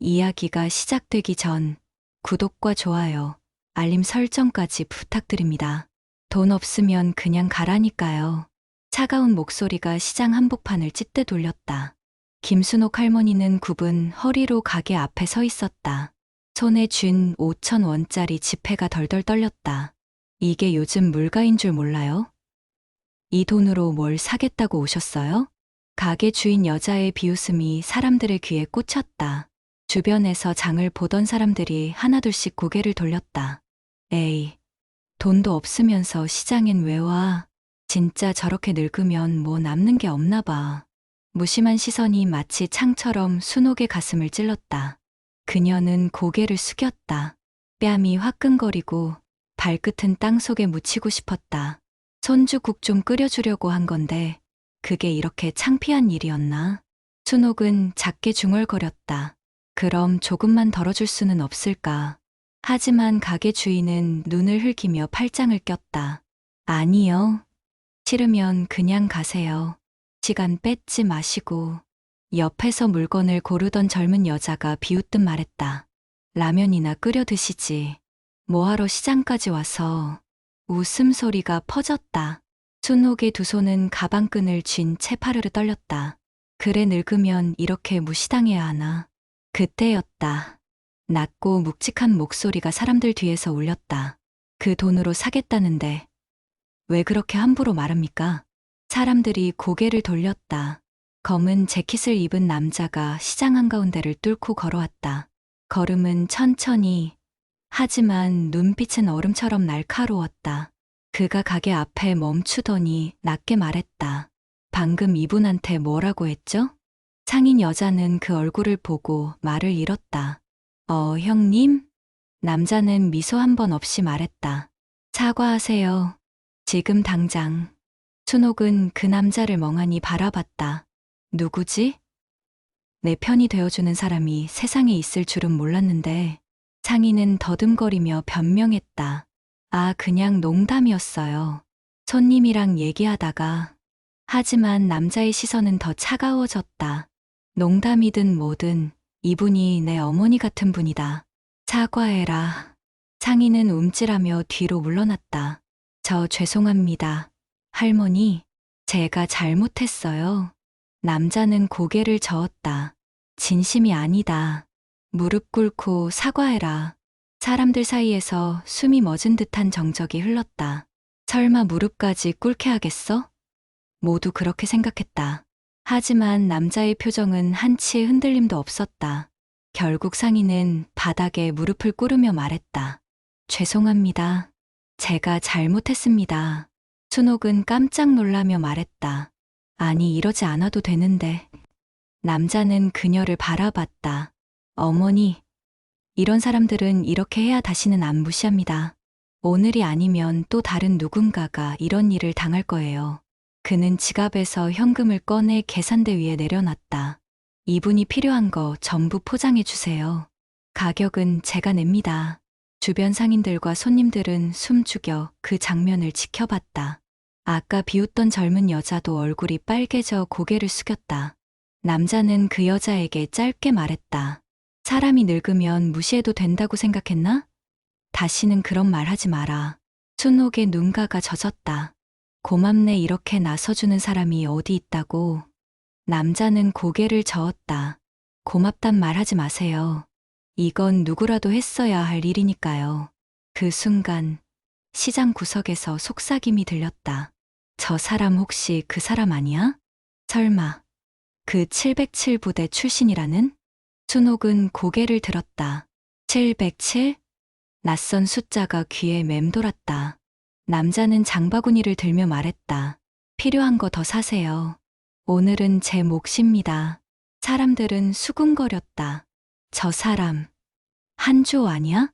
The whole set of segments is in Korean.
이야기가 시작되기 전 구독과 좋아요, 알림 설정까지 부탁드립니다. 돈 없으면 그냥 가라니까요. 차가운 목소리가 시장 한복판을 찢대 돌렸다. 김순옥 할머니는 굽은 허리로 가게 앞에 서 있었다. 손에 쥔 5,000원짜리 지폐가 덜덜 떨렸다. 이게 요즘 물가인 줄 몰라요? 이 돈으로 뭘 사겠다고 오셨어요? 가게 주인 여자의 비웃음이 사람들의 귀에 꽂혔다. 주변에서 장을 보던 사람들이 하나둘씩 고개를 돌렸다. 에이, 돈도 없으면서 시장엔 왜 와? 진짜 저렇게 늙으면 뭐 남는 게 없나 봐. 무심한 시선이 마치 창처럼 순옥의 가슴을 찔렀다. 그녀는 고개를 숙였다. 뺨이 화끈거리고 발끝은 땅속에 묻히고 싶었다. 손주국 좀 끓여주려고 한 건데 그게 이렇게 창피한 일이었나? 순옥은 작게 중얼거렸다. 그럼 조금만 덜어줄 수는 없을까? 하지만 가게 주인은 눈을 흘기며 팔짱을 꼈다. 아니요. 싫으면 그냥 가세요. 시간 뺏지 마시고. 옆에서 물건을 고르던 젊은 여자가 비웃듯 말했다. 라면이나 끓여 드시지. 뭐하러 시장까지 와서. 웃음소리가 퍼졌다. 순옥의 두 손은 가방끈을 쥔 채 파르르 떨렸다. 그래 늙으면 이렇게 무시당해야 하나. 그때였다. 낮고 묵직한 목소리가 사람들 뒤에서 울렸다. 그 돈으로 사겠다는데 왜 그렇게 함부로 말합니까? 사람들이 고개를 돌렸다. 검은 재킷을 입은 남자가 시장 한가운데를 뚫고 걸어왔다. 걸음은 천천히, 하지만 눈빛은 얼음처럼 날카로웠다. 그가 가게 앞에 멈추더니 낮게 말했다. 방금 이분한테 뭐라고 했죠? 상인 여자는 그 얼굴을 보고 말을 잃었다. 형님? 남자는 미소 한 번 없이 말했다. 사과하세요. 지금 당장. 순옥은 그 남자를 멍하니 바라봤다. 누구지? 내 편이 되어주는 사람이 세상에 있을 줄은 몰랐는데 상인은 더듬거리며 변명했다. 아, 그냥 농담이었어요. 손님이랑 얘기하다가. 하지만 남자의 시선은 더 차가워졌다. 농담이든 뭐든 이분이 내 어머니 같은 분이다. 사과해라. 상인은 움찔하며 뒤로 물러났다. 저 죄송합니다. 할머니, 제가 잘못했어요. 남자는 고개를 저었다. 진심이 아니다. 무릎 꿇고 사과해라. 사람들 사이에서 숨이 멎은 듯한 정적이 흘렀다. 설마 무릎까지 꿇게 하겠어? 모두 그렇게 생각했다. 하지만 남자의 표정은 한치의 흔들림도 없었다. 결국 상인은 바닥에 무릎을 꿇으며 말했다. 죄송합니다. 제가 잘못했습니다. 순옥은 깜짝 놀라며 말했다. 아니, 이러지 않아도 되는데. 남자는 그녀를 바라봤다. 어머니, 이런 사람들은 이렇게 해야 다시는 안 무시합니다. 오늘이 아니면 또 다른 누군가가 이런 일을 당할 거예요. 그는 지갑에서 현금을 꺼내 계산대 위에 내려놨다. 이분이 필요한 거 전부 포장해 주세요. 가격은 제가 냅니다. 주변 상인들과 손님들은 숨죽여 그 장면을 지켜봤다. 아까 비웃던 젊은 여자도 얼굴이 빨개져 고개를 숙였다. 남자는 그 여자에게 짧게 말했다. 사람이 늙으면 무시해도 된다고 생각했나? 다시는 그런 말 하지 마라. 순옥의 눈가가 젖었다. 고맙네, 이렇게 나서주는 사람이 어디 있다고. 남자는 고개를 저었다. 고맙단 말 하지 마세요. 이건 누구라도 했어야 할 일이니까요. 그 순간 시장 구석에서 속삭임이 들렸다. 저 사람 혹시 그 사람 아니야? 설마 그 707부대 출신이라는? 순옥은 고개를 들었다. 707? 낯선 숫자가 귀에 맴돌았다. 남자는 장바구니를 들며 말했다. 필요한 거 더 사세요. 오늘은 제 몫입니다. 사람들은 수군거렸다. 저 사람, 한조 아니야?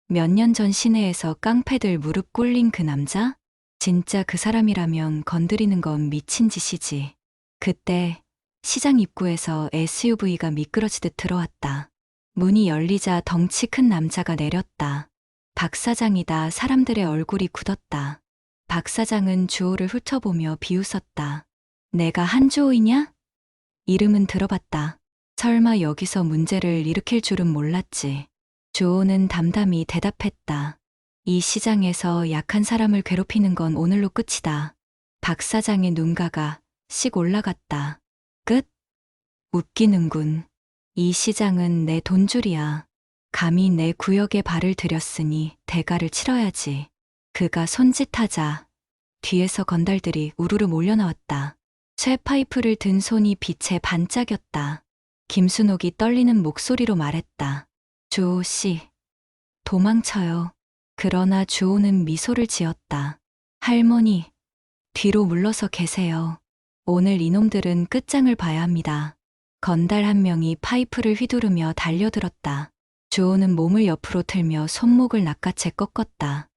몇 년 전 시내에서 깡패들 무릎 꿇린 그 남자? 진짜 그 사람이라면 건드리는 건 미친 짓이지. 그때 시장 입구에서 SUV가 미끄러지듯 들어왔다. 문이 열리자 덩치 큰 남자가 내렸다. 박 사장이다. 사람들의 얼굴이 굳었다. 박 사장은 주호를 훑어보며 비웃었다. 내가 한주호이냐? 이름은 들어봤다. 설마 여기서 문제를 일으킬 줄은 몰랐지. 주호는 담담히 대답했다. 이 시장에서 약한 사람을 괴롭히는 건 오늘로 끝이다. 박 사장의 눈가가 씩 올라갔다. 끝? 웃기는군. 이 시장은 내 돈줄이야. 감히 내 구역에 발을 들였으니 대가를 치러야지. 그가 손짓하자 뒤에서 건달들이 우르르 몰려나왔다. 쇠파이프를 든 손이 빛에 반짝였다. 김순옥이 떨리는 목소리로 말했다. 주호 씨, 도망쳐요. 그러나 주호는 미소를 지었다. 할머니, 뒤로 물러서 계세요. 오늘 이놈들은 끝장을 봐야 합니다. 건달 한 명이 파이프를 휘두르며 달려들었다. 주호는 몸을 옆으로 틀며 손목을 낚아채 꺾었다.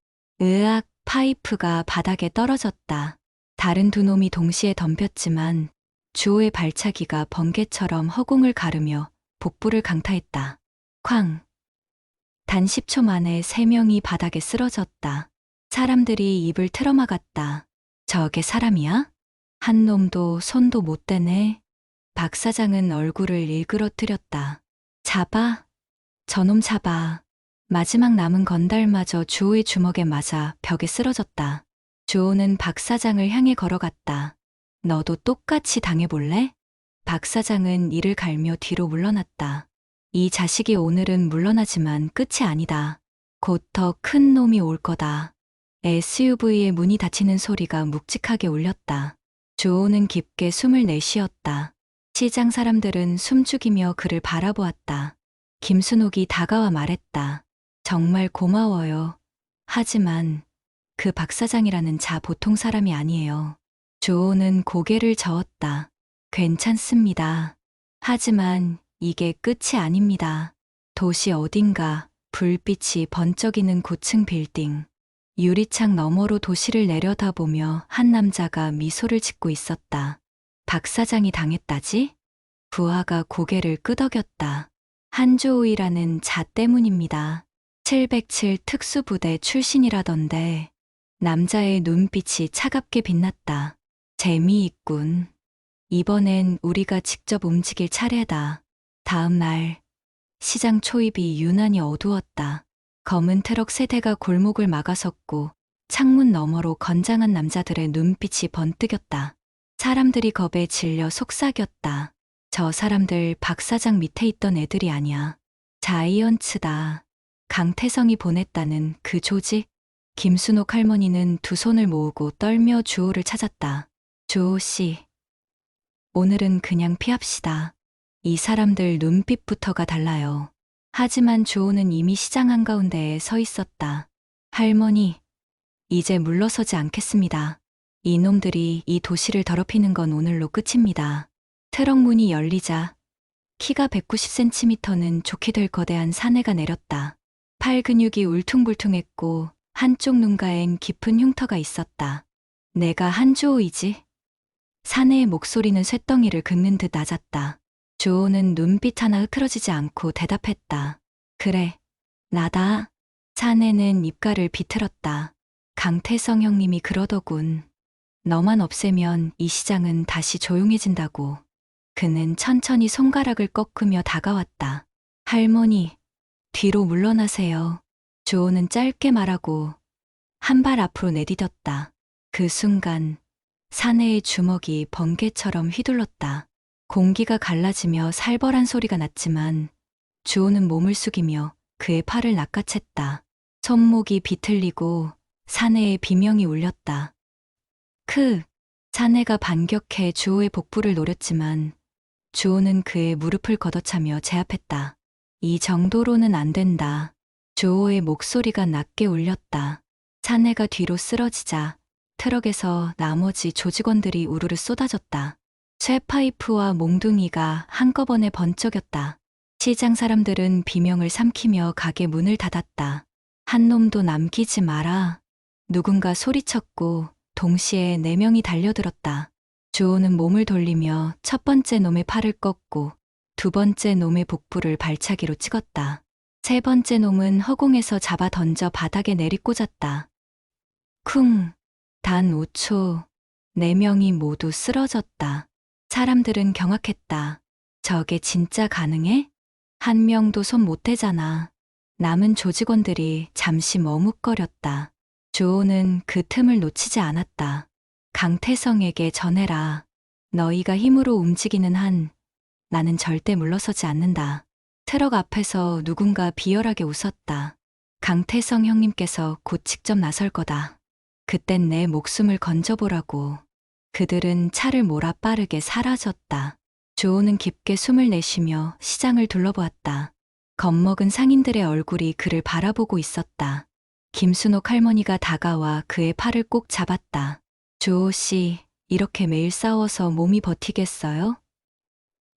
으악, 파이프가 바닥에 떨어졌다. 다른 두 놈이 동시에 덤볐지만 주호의 발차기가 번개처럼 허공을 가르며 복부를 강타했다. 쾅! 단 10초 만에 3명이 바닥에 쓰러졌다. 사람들이 입을 틀어막았다. 저게 사람이야? 한 놈도 손도 못 대네. 박 사장은 얼굴을 일그러뜨렸다. 잡아. 저놈 잡아. 마지막 남은 건달마저 주호의 주먹에 맞아 벽에 쓰러졌다. 주호는 박 사장을 향해 걸어갔다. 너도 똑같이 당해볼래? 박 사장은 이를 갈며 뒤로 물러났다. 이 자식이 오늘은 물러나지만 끝이 아니다. 곧 더 큰 놈이 올 거다. SUV의 문이 닫히는 소리가 묵직하게 울렸다. 주호는 깊게 숨을 내쉬었다. 시장 사람들은 숨죽이며 그를 바라보았다. 김순옥이 다가와 말했다. 정말 고마워요. 하지만 그 박 사장이라는 자 보통 사람이 아니에요. 주호는 고개를 저었다. 괜찮습니다. 하지만 이게 끝이 아닙니다. 도시 어딘가 불빛이 번쩍이는 고층 빌딩. 유리창 너머로 도시를 내려다보며 한 남자가 미소를 짓고 있었다. 박 사장이 당했다지? 부하가 고개를 끄덕였다. 한주호이라는 자 때문입니다. 707 특수부대 출신이라던데. 남자의 눈빛이 차갑게 빛났다. 재미있군. 이번엔 우리가 직접 움직일 차례다. 다음 날 시장 초입이 유난히 어두웠다. 검은 트럭 3대가 골목을 막아섰고 창문 너머로 건장한 남자들의 눈빛이 번뜩였다. 사람들이 겁에 질려 속삭였다. 저 사람들 박 사장 밑에 있던 애들이 아니야. 자이언츠다. 강태성이 보냈다는 그 조직? 김순옥 할머니는 두 손을 모으고 떨며 주호를 찾았다. 주호 씨, 오늘은 그냥 피합시다. 이 사람들 눈빛부터가 달라요. 하지만 주호는 이미 시장 한가운데에 서 있었다. 할머니, 이제 물러서지 않겠습니다. 이놈들이 이 도시를 더럽히는 건 오늘로 끝입니다. 트럭 문이 열리자 키가 190cm는 좋게 될 거대한 사내가 내렸다. 팔 근육이 울퉁불퉁했고 한쪽 눈가엔 깊은 흉터가 있었다. 내가 한주호이지? 사내의 목소리는 쇳덩이를 긁는 듯 낮았다. 주호는 눈빛 하나 흐트러지지 않고 대답했다. 그래, 나다. 사내는 입가를 비틀었다. 강태성 형님이 그러더군. 너만 없애면 이 시장은 다시 조용해진다고. 그는 천천히 손가락을 꺾으며 다가왔다. 할머니, 뒤로 물러나세요. 주호는 짧게 말하고 한 발 앞으로 내디뎠다. 그 순간 사내의 주먹이 번개처럼 휘둘렀다. 공기가 갈라지며 살벌한 소리가 났지만 주호는 몸을 숙이며 그의 팔을 낚아챘다. 손목이 비틀리고 사내의 비명이 울렸다. 사내가 반격해 주호의 복부를 노렸지만 주호는 그의 무릎을 걷어차며 제압했다. 이 정도로는 안 된다. 주호의 목소리가 낮게 울렸다. 사내가 뒤로 쓰러지자 트럭에서 나머지 조직원들이 우르르 쏟아졌다. 쇠파이프와 몽둥이가 한꺼번에 번쩍였다. 시장 사람들은 비명을 삼키며 가게 문을 닫았다. 한 놈도 남기지 마라. 누군가 소리쳤고 동시에 4명이 달려들었다. 주호는 몸을 돌리며 첫 번째 놈의 팔을 꺾고 두 번째 놈의 복부를 발차기로 찍었다. 세 번째 놈은 허공에서 잡아 던져 바닥에 내리꽂았다. 쿵! 단 5초, 4명이 모두 쓰러졌다. 사람들은 경악했다. 저게 진짜 가능해? 한 명도 손 못 대잖아. 남은 조직원들이 잠시 머뭇거렸다. 주호는 그 틈을 놓치지 않았다. 강태성에게 전해라. 너희가 힘으로 움직이는 한 나는 절대 물러서지 않는다. 트럭 앞에서 누군가 비열하게 웃었다. 강태성 형님께서 곧 직접 나설 거다. 그땐 내 목숨을 건져보라고. 그들은 차를 몰아 빠르게 사라졌다. 주호는 깊게 숨을 내쉬며 시장을 둘러보았다. 겁먹은 상인들의 얼굴이 그를 바라보고 있었다. 김순옥 할머니가 다가와 그의 팔을 꼭 잡았다. 주호 씨, 이렇게 매일 싸워서 몸이 버티겠어요?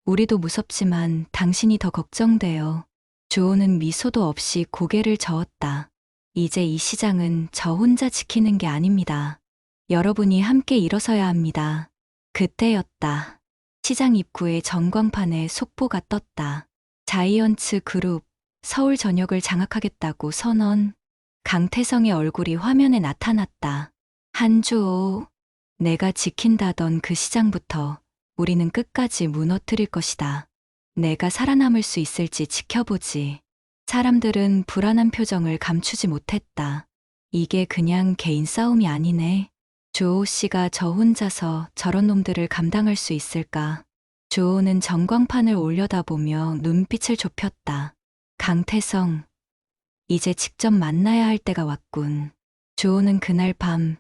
우리도 무섭지만 당신이 더 걱정돼요. 주호는 미소도 없이 고개를 저었다. 이제 이 시장은 저 혼자 지키는 게 아닙니다. 여러분이 함께 일어서야 합니다. 그때였다. 시장 입구의 전광판에 속보가 떴다. 자이언츠 그룹, 서울 전역을 장악하겠다고 선언. 강태성의 얼굴이 화면에 나타났다. 한주호, 내가 지킨다던 그 시장부터 우리는 끝까지 무너뜨릴 것이다. 내가 살아남을 수 있을지 지켜보지. 사람들은 불안한 표정을 감추지 못했다. 이게 그냥 개인 싸움이 아니네. 주호 씨가 저 혼자서 저런 놈들을 감당할 수 있을까? 주호는 전광판을 올려다보며 눈빛을 좁혔다. 강태성, 이제 직접 만나야 할 때가 왔군. 주호는 그날 밤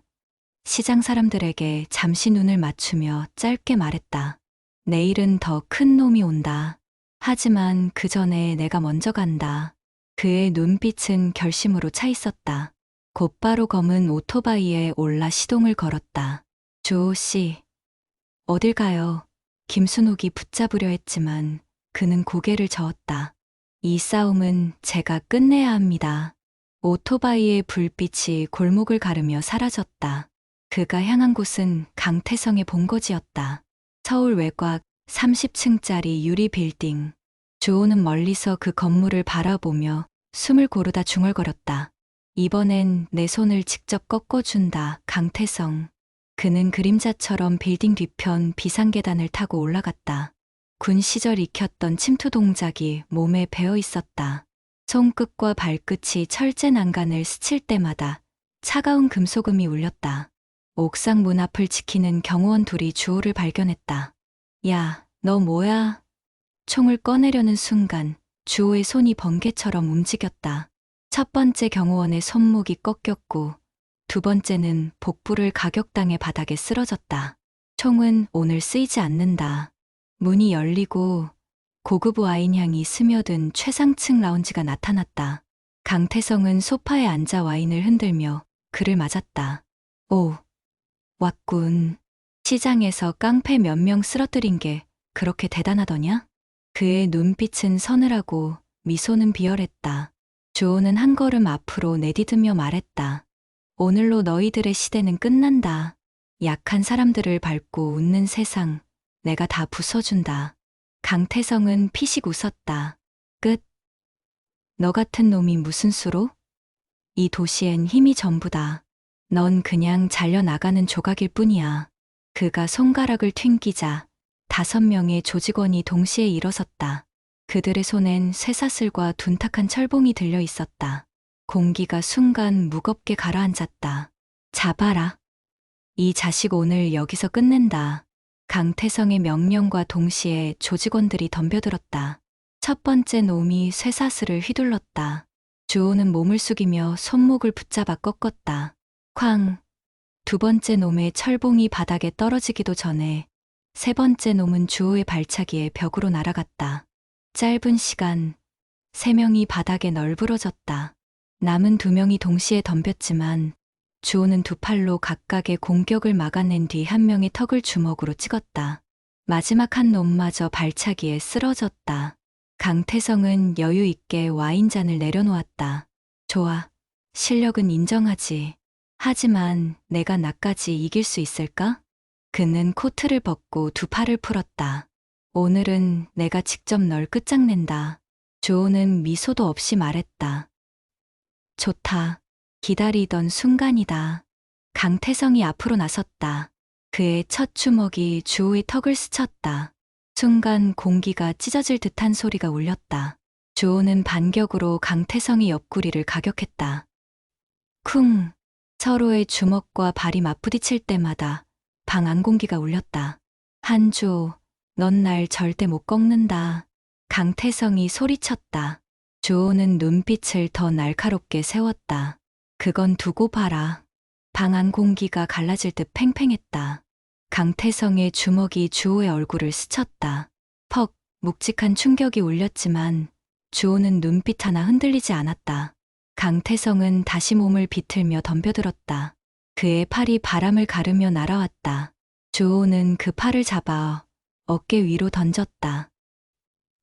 시장 사람들에게 잠시 눈을 맞추며 짧게 말했다. 내일은 더 큰 놈이 온다. 하지만 그 전에 내가 먼저 간다. 그의 눈빛은 결심으로 차 있었다. 곧바로 검은 오토바이에 올라 시동을 걸었다. 주호 씨, 어딜 가요? 김순옥이 붙잡으려 했지만 그는 고개를 저었다. 이 싸움은 제가 끝내야 합니다. 오토바이의 불빛이 골목을 가르며 사라졌다. 그가 향한 곳은 강태성의 본거지였다. 서울 외곽 30층짜리 유리 빌딩. 주호는 멀리서 그 건물을 바라보며 숨을 고르다 중얼거렸다. 이번엔 내 손을 직접 꺾어준다, 강태성. 그는 그림자처럼 빌딩 뒤편 비상계단을 타고 올라갔다. 군 시절 익혔던 침투 동작이 몸에 배어 있었다. 손끝과 발끝이 철제 난간을 스칠 때마다 차가운 금소금이 울렸다. 옥상 문 앞을 지키는 경호원 둘이 주호를 발견했다. 야, 너 뭐야? 총을 꺼내려는 순간 주호의 손이 번개처럼 움직였다. 첫 번째 경호원의 손목이 꺾였고 두 번째는 복부를 가격당해 바닥에 쓰러졌다. 총은 오늘 쓰이지 않는다. 문이 열리고 고급 와인 향이 스며든 최상층 라운지가 나타났다. 강태성은 소파에 앉아 와인을 흔들며 그를 맞았다. 오, 왔군. 시장에서 깡패 몇 명 쓰러뜨린 게 그렇게 대단하더냐? 그의 눈빛은 서늘하고 미소는 비열했다. 주호는 한 걸음 앞으로 내디디며 말했다. 오늘로 너희들의 시대는 끝난다. 약한 사람들을 밟고 웃는 세상, 내가 다 부숴준다. 강태성은 피식 웃었다. 끝. 너 같은 놈이 무슨 수로? 이 도시엔 힘이 전부다. 넌 그냥 잘려나가는 조각일 뿐이야. 그가 손가락을 튕기자 5명의 조직원이 동시에 일어섰다. 그들의 손엔 쇠사슬과 둔탁한 철봉이 들려 있었다. 공기가 순간 무겁게 가라앉았다. 잡아라. 이 자식 오늘 여기서 끝낸다. 강태성의 명령과 동시에 조직원들이 덤벼들었다. 첫 번째 놈이 쇠사슬을 휘둘렀다. 주호는 몸을 숙이며 손목을 붙잡아 꺾었다. 쾅! 두 번째 놈의 철봉이 바닥에 떨어지기도 전에 세 번째 놈은 주호의 발차기에 벽으로 날아갔다. 짧은 시간, 3명이 바닥에 널브러졌다. 남은 2명이 동시에 덤볐지만 주호는 두 팔로 각각의 공격을 막아낸 뒤 한 명의 턱을 주먹으로 찍었다. 마지막 한 놈마저 발차기에 쓰러졌다. 강태성은 여유 있게 와인잔을 내려놓았다. 좋아, 실력은 인정하지. 하지만 내가 나까지 이길 수 있을까? 그는 코트를 벗고 두 팔을 풀었다. 오늘은 내가 직접 널 끝장낸다. 주호는 미소도 없이 말했다. 좋다. 기다리던 순간이다. 강태성이 앞으로 나섰다. 그의 첫 주먹이 주호의 턱을 스쳤다. 순간 공기가 찢어질 듯한 소리가 울렸다. 주호는 반격으로 강태성의 옆구리를 가격했다. 쿵! 서로의 주먹과 발이 맞부딪힐 때마다 방 안 공기가 울렸다. 한주호, 넌 날 절대 못 꺾는다. 강태성이 소리쳤다. 주호는 눈빛을 더 날카롭게 세웠다. 그건 두고 봐라. 방 안 공기가 갈라질 듯 팽팽했다. 강태성의 주먹이 주호의 얼굴을 스쳤다. 퍽, 묵직한 충격이 울렸지만 주호는 눈빛 하나 흔들리지 않았다. 강태성은 다시 몸을 비틀며 덤벼들었다. 그의 팔이 바람을 가르며 날아왔다. 주호는 그 팔을 잡아 어깨 위로 던졌다.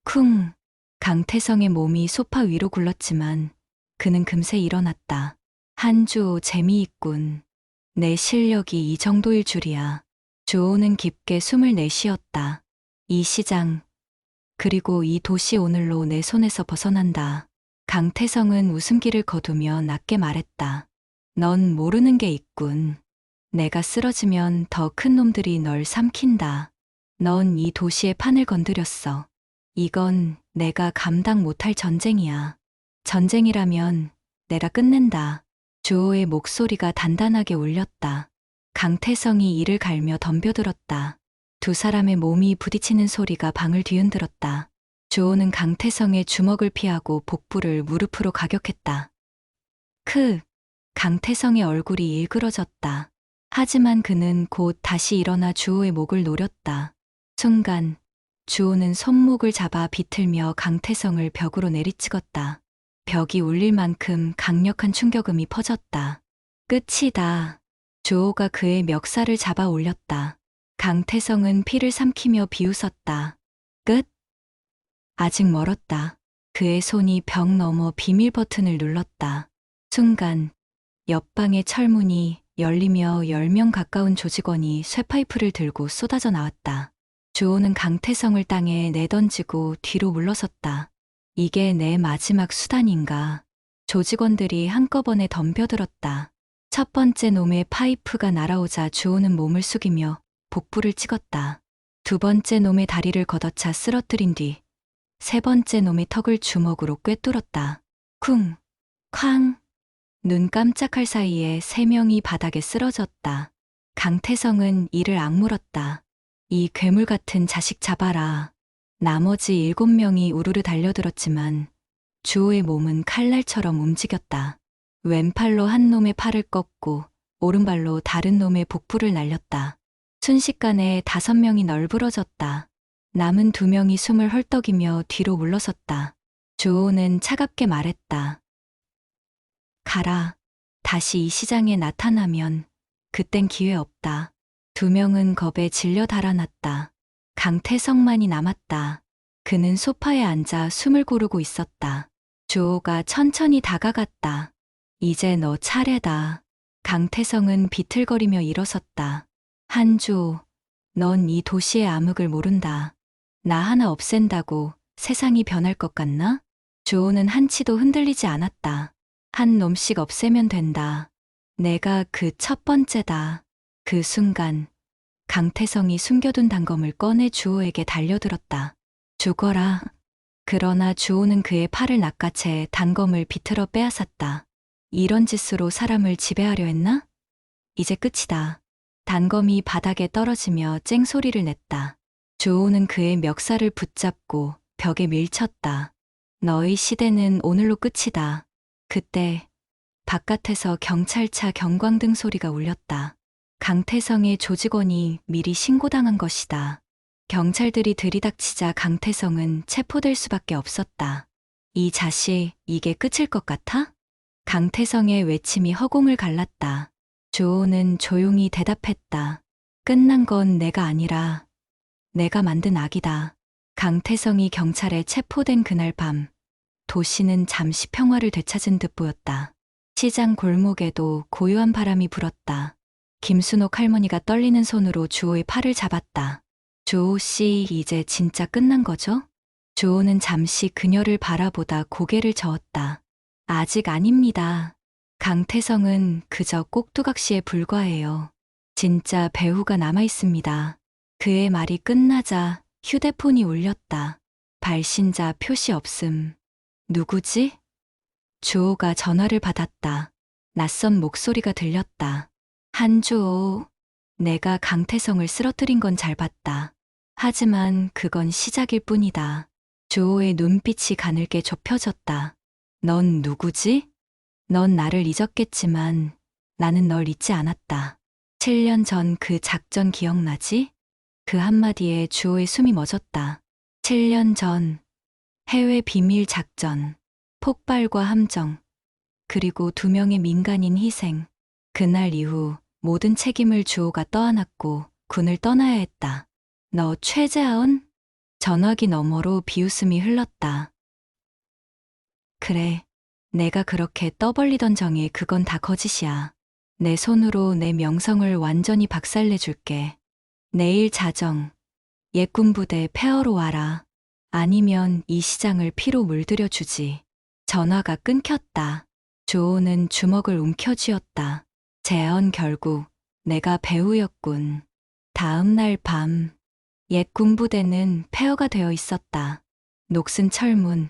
쿵! 강태성의 몸이 소파 위로 굴렀지만 그는 금세 일어났다. 한주호 재미있군. 내 실력이 이 정도일 줄이야. 주호는 깊게 숨을 내쉬었다. 이 시장, 그리고 이 도시 오늘로 내 손에서 벗어난다. 강태성은 웃음기를 거두며 낮게 말했다. 넌 모르는 게 있군. 내가 쓰러지면 더 큰 놈들이 널 삼킨다. 넌 이 도시의 판을 건드렸어. 이건 내가 감당 못할 전쟁이야. 전쟁이라면 내가 끝낸다. 주호의 목소리가 단단하게 울렸다. 강태성이 이를 갈며 덤벼들었다. 두 사람의 몸이 부딪히는 소리가 방을 뒤흔들었다. 주호는 강태성의 주먹을 피하고 복부를 무릎으로 가격했다. 강태성의 얼굴이 일그러졌다. 하지만 그는 곧 다시 일어나 주호의 목을 노렸다. 순간 주호는 손목을 잡아 비틀며 강태성을 벽으로 내리찍었다. 벽이 울릴 만큼 강력한 충격음이 퍼졌다. 끝이다. 주호가 그의 멱살을 잡아 올렸다. 강태성은 피를 삼키며 비웃었다. 끝? 아직 멀었다. 그의 손이 벽 너머 비밀 버튼을 눌렀다. 순간 옆방의 철문이 열리며 10명 가까운 조직원이 쇠파이프를 들고 쏟아져 나왔다. 주호는 강태성을 땅에 내던지고 뒤로 물러섰다. 이게 내 마지막 수단인가. 조직원들이 한꺼번에 덤벼들었다. 첫 번째 놈의 파이프가 날아오자 주호는 몸을 숙이며 복부를 찍었다. 두 번째 놈의 다리를 걷어차 쓰러뜨린 뒤 세 번째 놈의 턱을 주먹으로 꿰뚫었다. 쿵! 쾅! 눈 깜짝할 사이에 3명이 바닥에 쓰러졌다. 강태성은 이를 악물었다. 이 괴물 같은 자식 잡아라. 나머지 7명이 우르르 달려들었지만 주호의 몸은 칼날처럼 움직였다. 왼팔로 한 놈의 팔을 꺾고 오른발로 다른 놈의 복부를 날렸다. 순식간에 5명이 널브러졌다. 남은 2명이 숨을 헐떡이며 뒤로 물러섰다. 주호는 차갑게 말했다. 가라. 다시 이 시장에 나타나면 그땐 기회 없다. 2명은 겁에 질려 달아났다. 강태성만이 남았다. 그는 소파에 앉아 숨을 고르고 있었다. 주호가 천천히 다가갔다. 이제 너 차례다. 강태성은 비틀거리며 일어섰다. 한주호, 넌 이 도시의 암흑을 모른다. 나 하나 없앤다고 세상이 변할 것 같나? 주호는 한치도 흔들리지 않았다. 한 놈씩 없애면 된다. 내가 그 첫 번째다. 그 순간 강태성이 숨겨둔 단검을 꺼내 주호에게 달려들었다. 죽어라. 그러나 주호는 그의 팔을 낚아채 단검을 비틀어 빼앗았다. 이런 짓으로 사람을 지배하려 했나? 이제 끝이다. 단검이 바닥에 떨어지며 쨍소리를 냈다. 주호는 그의 멱살을 붙잡고 벽에 밀쳤다. 너의 시대는 오늘로 끝이다. 그때 바깥에서 경찰차 경광등 소리가 울렸다. 강태성의 조직원이 미리 신고당한 것이다. 경찰들이 들이닥치자 강태성은 체포될 수밖에 없었다. 이 자식, 이게 끝일 것 같아? 강태성의 외침이 허공을 갈랐다. 주호는 조용히 대답했다. 끝난 건 내가 아니라 내가 만든 악이다. 강태성이 경찰에 체포된 그날 밤, 도시는 잠시 평화를 되찾은 듯 보였다. 시장 골목에도 고요한 바람이 불었다. 김순옥 할머니가 떨리는 손으로 주호의 팔을 잡았다. 주호 씨, 이제 진짜 끝난 거죠? 주호는 잠시 그녀를 바라보다 고개를 저었다. 아직 아닙니다. 강태성은 그저 꼭두각시에 불과해요. 진짜 배후가 남아있습니다. 그의 말이 끝나자 휴대폰이 울렸다. 발신자 표시 없음. 누구지? 주호가 전화를 받았다. 낯선 목소리가 들렸다. 한주호, 내가 강태성을 쓰러뜨린 건 잘 봤다. 하지만 그건 시작일 뿐이다. 주호의 눈빛이 가늘게 좁혀졌다. 넌 누구지? 넌 나를 잊었겠지만 나는 널 잊지 않았다. 7년 전 그 작전 기억나지? 그 한마디에 주호의 숨이 멎었다. 7년 전 해외 비밀 작전, 폭발과 함정, 그리고 2명의 민간인 희생. 그날 이후 모든 책임을 주호가 떠안았고 군을 떠나야 했다. 너 최재하은? 전화기 너머로 비웃음이 흘렀다. 그래, 내가 그렇게 떠벌리던 정에 그건 다 거짓이야. 내 손으로 내 명성을 완전히 박살내줄게. 내일 자정, 옛 군부대 폐허로 와라. 아니면 이 시장을 피로 물들여주지. 전화가 끊겼다. 주호는 주먹을 움켜쥐었다. 재현 결국 내가 배우였군. 다음 날 밤, 옛 군부대는 폐허가 되어 있었다. 녹슨 철문,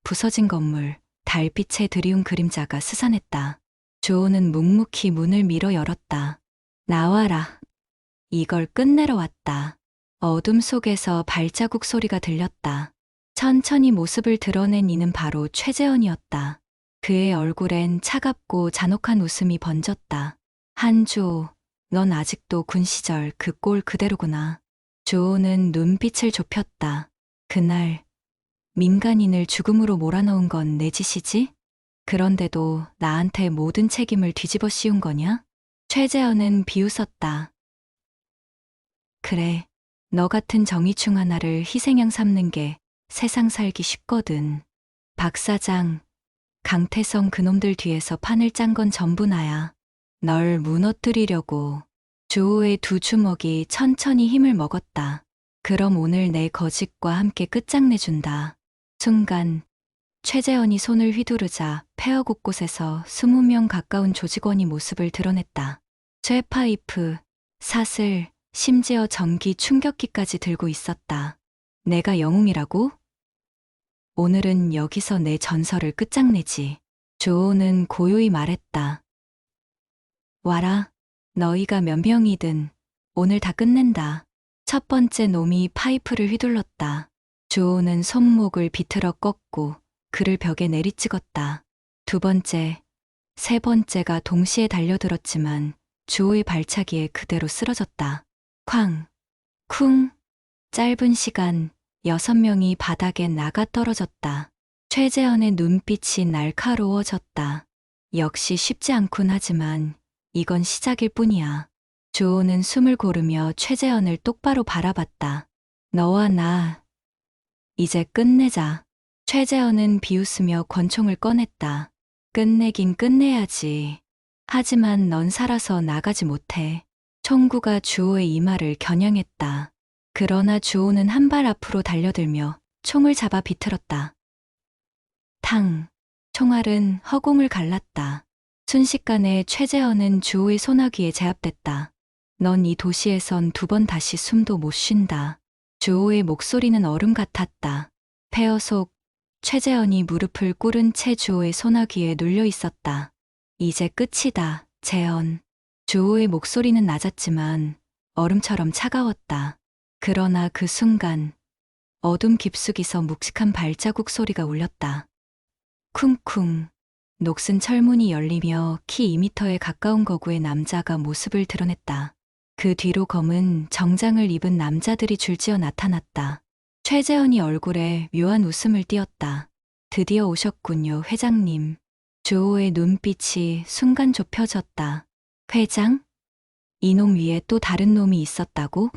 부서진 건물, 달빛에 드리운 그림자가 스산했다. 주호는 묵묵히 문을 밀어 열었다. 나와라. 이걸 끝내러 왔다. 어둠 속에서 발자국 소리가 들렸다. 천천히 모습을 드러낸 이는 바로 최재현이었다. 그의 얼굴엔 차갑고 잔혹한 웃음이 번졌다. 한주호, 넌 아직도 군 시절 그 꼴 그대로구나. 주호는 눈빛을 좁혔다. 그날 민간인을 죽음으로 몰아넣은 건 내 짓이지? 그런데도 나한테 모든 책임을 뒤집어 씌운 거냐? 최재현은 비웃었다. 그래, 너 같은 정의충 하나를 희생양 삼는 게 세상 살기 쉽거든. 박 사장, 강태성 그놈들 뒤에서 판을 짠 건 전부 나야. 널 무너뜨리려고. 주호의 두 주먹이 천천히 힘을 먹었다. 그럼 오늘 내 거짓과 함께 끝장내준다. 순간 최재현이 손을 휘두르자 폐허 곳곳에서 20명 가까운 조직원이 모습을 드러냈다. 쇠파이프, 사슬, 심지어 전기 충격기까지 들고 있었다. 내가 영웅이라고? 오늘은 여기서 내 전설을 끝장내지. 주호는 고요히 말했다. 와라. 너희가 몇 명이든 오늘 다 끝낸다. 첫 번째 놈이 파이프를 휘둘렀다. 주호는 손목을 비틀어 꺾고 그를 벽에 내리찍었다. 두 번째, 세 번째가 동시에 달려들었지만 주호의 발차기에 그대로 쓰러졌다. 쾅, 쿵. 짧은 시간 6명이 바닥에 나가 떨어졌다. 최재현의 눈빛이 날카로워졌다. 역시 쉽지 않군 하지만 이건 시작일 뿐이야. 주호는 숨을 고르며 최재현을 똑바로 바라봤다. 너와 나, 이제 끝내자. 최재현은 비웃으며 권총을 꺼냈다. 끝내긴 끝내야지. 하지만 넌 살아서 나가지 못해. 총구가 주호의 이마를 겨냥했다. 그러나 주호는 한 발 앞으로 달려들며 총을 잡아 비틀었다. 탕! 총알은 허공을 갈랐다. 순식간에 최재현은 주호의 소나기에 제압됐다. 넌 이 도시에선 2번 다시 숨도 못 쉰다. 주호의 목소리는 얼음 같았다. 폐허 속 최재현이 무릎을 꿇은 채 주호의 소나기에 눌려 있었다. 이제 끝이다, 재현. 주호의 목소리는 낮았지만 얼음처럼 차가웠다. 그러나 그 순간 어둠 깊숙이서 묵직한 발자국 소리가 울렸다. 쿵쿵. 녹슨 철문이 열리며 키 2미터에 가까운 거구의 남자가 모습을 드러냈다. 그 뒤로 검은 정장을 입은 남자들이 줄지어 나타났다. 최재현이 얼굴에 묘한 웃음을 띄었다. 드디어 오셨군요, 회장님. 주호의 눈빛이 순간 좁혀졌다. 회장? 이놈 위에 또 다른 놈이 있었다고?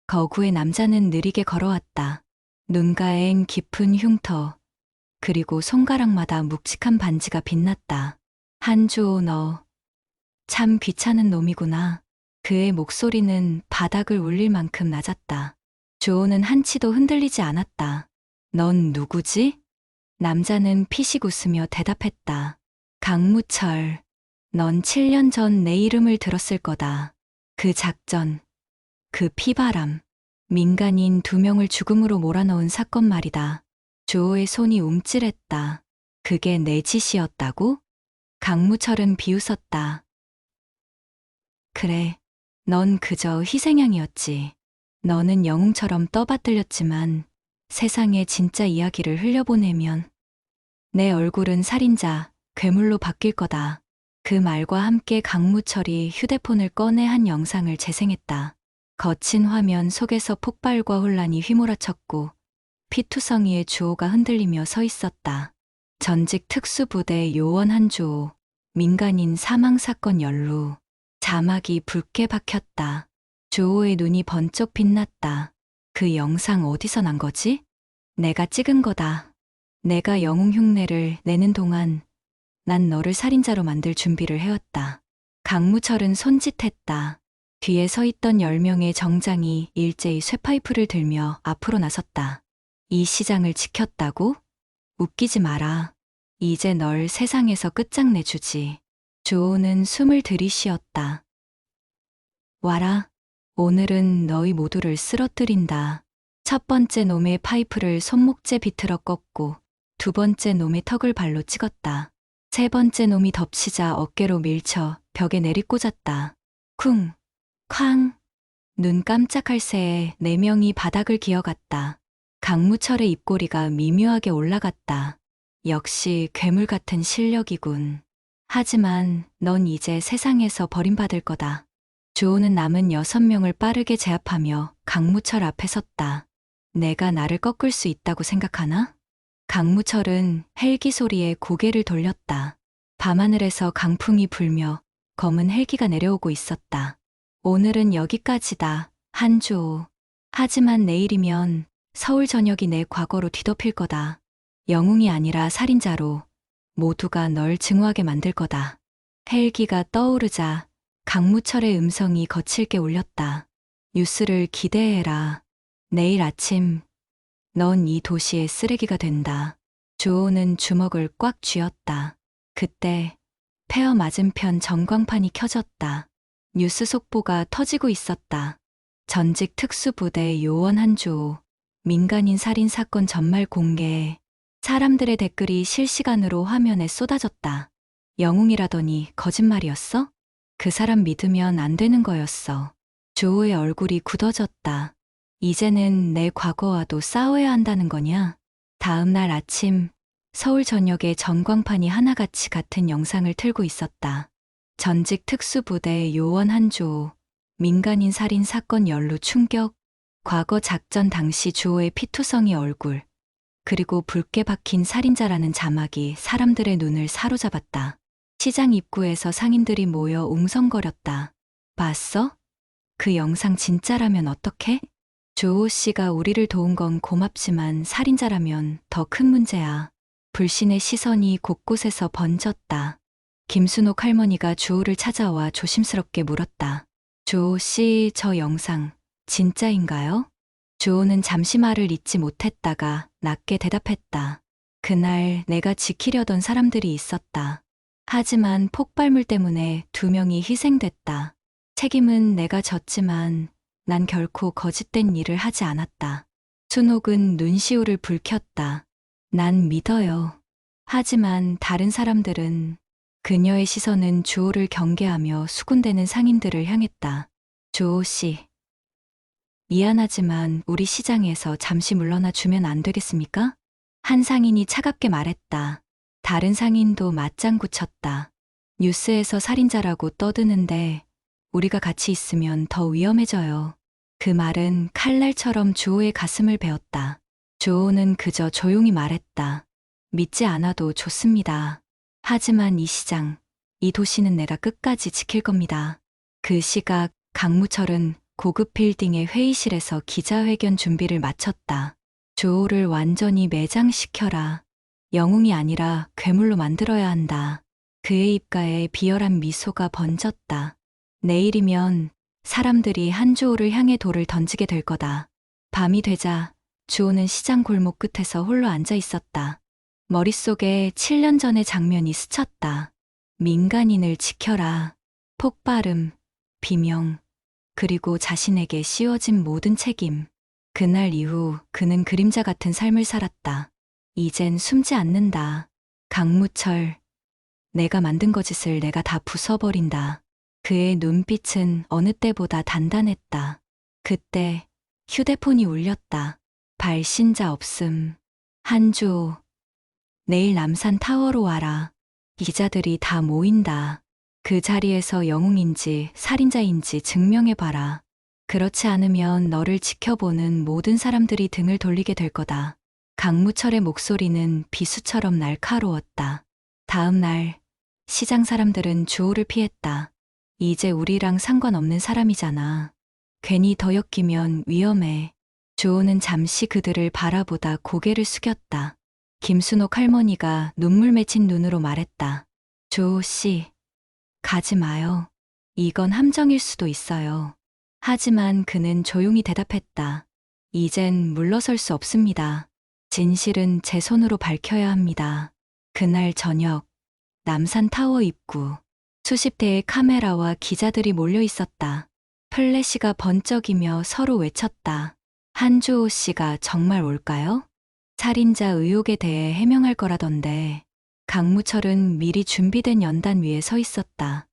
거구의 남자는 느리게 걸어왔다. 눈가엔 깊은 흉터, 그리고 손가락마다 묵직한 반지가 빛났다. 한주호, 너 참 귀찮은 놈이구나. 그의 목소리는 바닥을 울릴 만큼 낮았다. 주호는 한치도 흔들리지 않았다. 넌 누구지? 남자는 피식 웃으며 대답했다. 강무철, 넌 7년 전 내 이름을 들었을 거다. 그 작전, 그 피바람, 민간인 2명을 죽음으로 몰아넣은 사건 말이다. 주호의 손이 움찔했다. 그게 내 짓이었다고? 강무철은 비웃었다. 그래, 넌 그저 희생양이었지. 너는 영웅처럼 떠받들렸지만 세상에 진짜 이야기를 흘려보내면 내 얼굴은 살인자, 괴물로 바뀔 거다. 그 말과 함께 강무철이 휴대폰을 꺼내 한 영상을 재생했다. 거친 화면 속에서 폭발과 혼란이 휘몰아쳤고 피투성이의 주호가 흔들리며 서 있었다. 전직 특수부대 요원 한주호, 민간인 사망사건 연루. 자막이 붉게 박혔다. 주호의 눈이 번쩍 빛났다. 그 영상 어디서 난 거지? 내가 찍은 거다. 내가 영웅 흉내를 내는 동안 난 너를 살인자로 만들 준비를 해왔다. 강무철은 손짓했다. 뒤에 서 있던 10명의 정장이 일제히 쇠파이프를 들며 앞으로 나섰다. 이 시장을 지켰다고? 웃기지 마라. 이제 널 세상에서 끝장내주지. 주호는 숨을 들이쉬었다. 와라. 오늘은 너희 모두를 쓰러뜨린다. 첫 번째 놈의 파이프를 손목재 비틀어 꺾고 두 번째 놈의 턱을 발로 찍었다. 세 번째 놈이 덮치자 어깨로 밀쳐 벽에 내리꽂았다. 쿵, 쾅. 눈 깜짝할 새에 4명이 바닥을 기어갔다. 강무철의 입꼬리가 미묘하게 올라갔다. 역시 괴물 같은 실력이군. 하지만 넌 이제 세상에서 버림받을 거다. 주호는 남은 6명을 빠르게 제압하며 강무철 앞에 섰다. 내가 나를 꺾을 수 있다고 생각하나? 강무철은 헬기 소리에 고개를 돌렸다. 밤하늘에서 강풍이 불며 검은 헬기가 내려오고 있었다. 오늘은 여기까지다, 한주호. 하지만 내일이면 서울 전역이 내 과거로 뒤덮일 거다. 영웅이 아니라 살인자로 모두가 널 증오하게 만들 거다. 헬기가 떠오르자 강무철의 음성이 거칠게 울렸다. 뉴스를 기대해라. 내일 아침 넌 이 도시의 쓰레기가 된다. 주호는 주먹을 꽉 쥐었다. 그때 폐허 맞은편 전광판이 켜졌다. 뉴스 속보가 터지고 있었다. 전직 특수부대 요원 한주호, 민간인 살인 사건 전말 공개. 사람들의 댓글이 실시간으로 화면에 쏟아졌다. 영웅이라더니 거짓말이었어? 그 사람 믿으면 안 되는 거였어. 주호의 얼굴이 굳어졌다. 이제는 내 과거와도 싸워야 한다는 거냐? 다음 날 아침 서울 전역에 전광판이 하나같이 같은 영상을 틀고 있었다. 전직 특수부대 요원 한주호, 민간인 살인 사건 연루 충격, 과거 작전 당시 주호의 피투성이 얼굴, 그리고 붉게 박힌 살인자라는 자막이 사람들의 눈을 사로잡았다. 시장 입구에서 상인들이 모여 웅성거렸다. 봤어? 그 영상 진짜라면 어떡해? 주호 씨가 우리를 도운 건 고맙지만 살인자라면 더 큰 문제야. 불신의 시선이 곳곳에서 번졌다. 김순옥 할머니가 주호를 찾아와 조심스럽게 물었다. 주호 씨, 저 영상 진짜인가요? 주호는 잠시 말을 잇지 못했다가 낮게 대답했다. 그날 내가 지키려던 사람들이 있었다. 하지만 폭발물 때문에 2명이 희생됐다. 책임은 내가 졌지만 난 결코 거짓된 일을 하지 않았다. 순옥은 눈시울을 붉혔다. 난 믿어요. 하지만 다른 사람들은 그녀의 시선은 주호를 경계하며 수군대는 상인들을 향했다. 주호 씨, 미안하지만 우리 시장에서 잠시 물러나 주면 안 되겠습니까? 한 상인이 차갑게 말했다. 다른 상인도 맞장구 쳤다. 뉴스에서 살인자라고 떠드는데 우리가 같이 있으면 더 위험해져요. 그 말은 칼날처럼 주호의 가슴을 베었다. 주호는 그저 조용히 말했다. 믿지 않아도 좋습니다. 하지만 이 시장, 이 도시는 내가 끝까지 지킬 겁니다. 그 시각 강무철은 고급 빌딩의 회의실에서 기자회견 준비를 마쳤다. 주호를 완전히 매장시켜라. 영웅이 아니라 괴물로 만들어야 한다. 그의 입가에 비열한 미소가 번졌다. 내일이면 사람들이 한주호를 향해 돌을 던지게 될 거다. 밤이 되자 주호는 시장 골목 끝에서 홀로 앉아 있었다. 머릿속에 7년 전의 장면이 스쳤다. 민간인을 지켜라. 폭발음, 비명, 그리고 자신에게 씌워진 모든 책임. 그날 이후 그는 그림자 같은 삶을 살았다. 이젠 숨지 않는다. 강무철, 내가 만든 거짓을 내가 다 부숴버린다. 그의 눈빛은 어느 때보다 단단했다. 그때 휴대폰이 울렸다. 발신자 없음. 한주호, 내일 남산 타워로 와라. 기자들이 다 모인다. 그 자리에서 영웅인지 살인자인지 증명해봐라. 그렇지 않으면 너를 지켜보는 모든 사람들이 등을 돌리게 될 거다. 강무철의 목소리는 비수처럼 날카로웠다. 다음 날, 시장 사람들은 주호를 피했다. 이제 우리랑 상관없는 사람이잖아. 괜히 더 엮이면 위험해. 주호는 잠시 그들을 바라보다 고개를 숙였다. 김순옥 할머니가 눈물 맺힌 눈으로 말했다. 주호 씨, 가지 마요. 이건 함정일 수도 있어요. 하지만 그는 조용히 대답했다. 이젠 물러설 수 없습니다. 진실은 제 손으로 밝혀야 합니다. 그날 저녁, 남산타워 입구. 수십 대의 카메라와 기자들이 몰려 있었다. 플래시가 번쩍이며 서로 외쳤다. 한주호 씨가 정말 올까요? 살인자 의혹에 대해 해명할 거라던데. 강무철은 미리 준비된 연단 위에 서 있었다.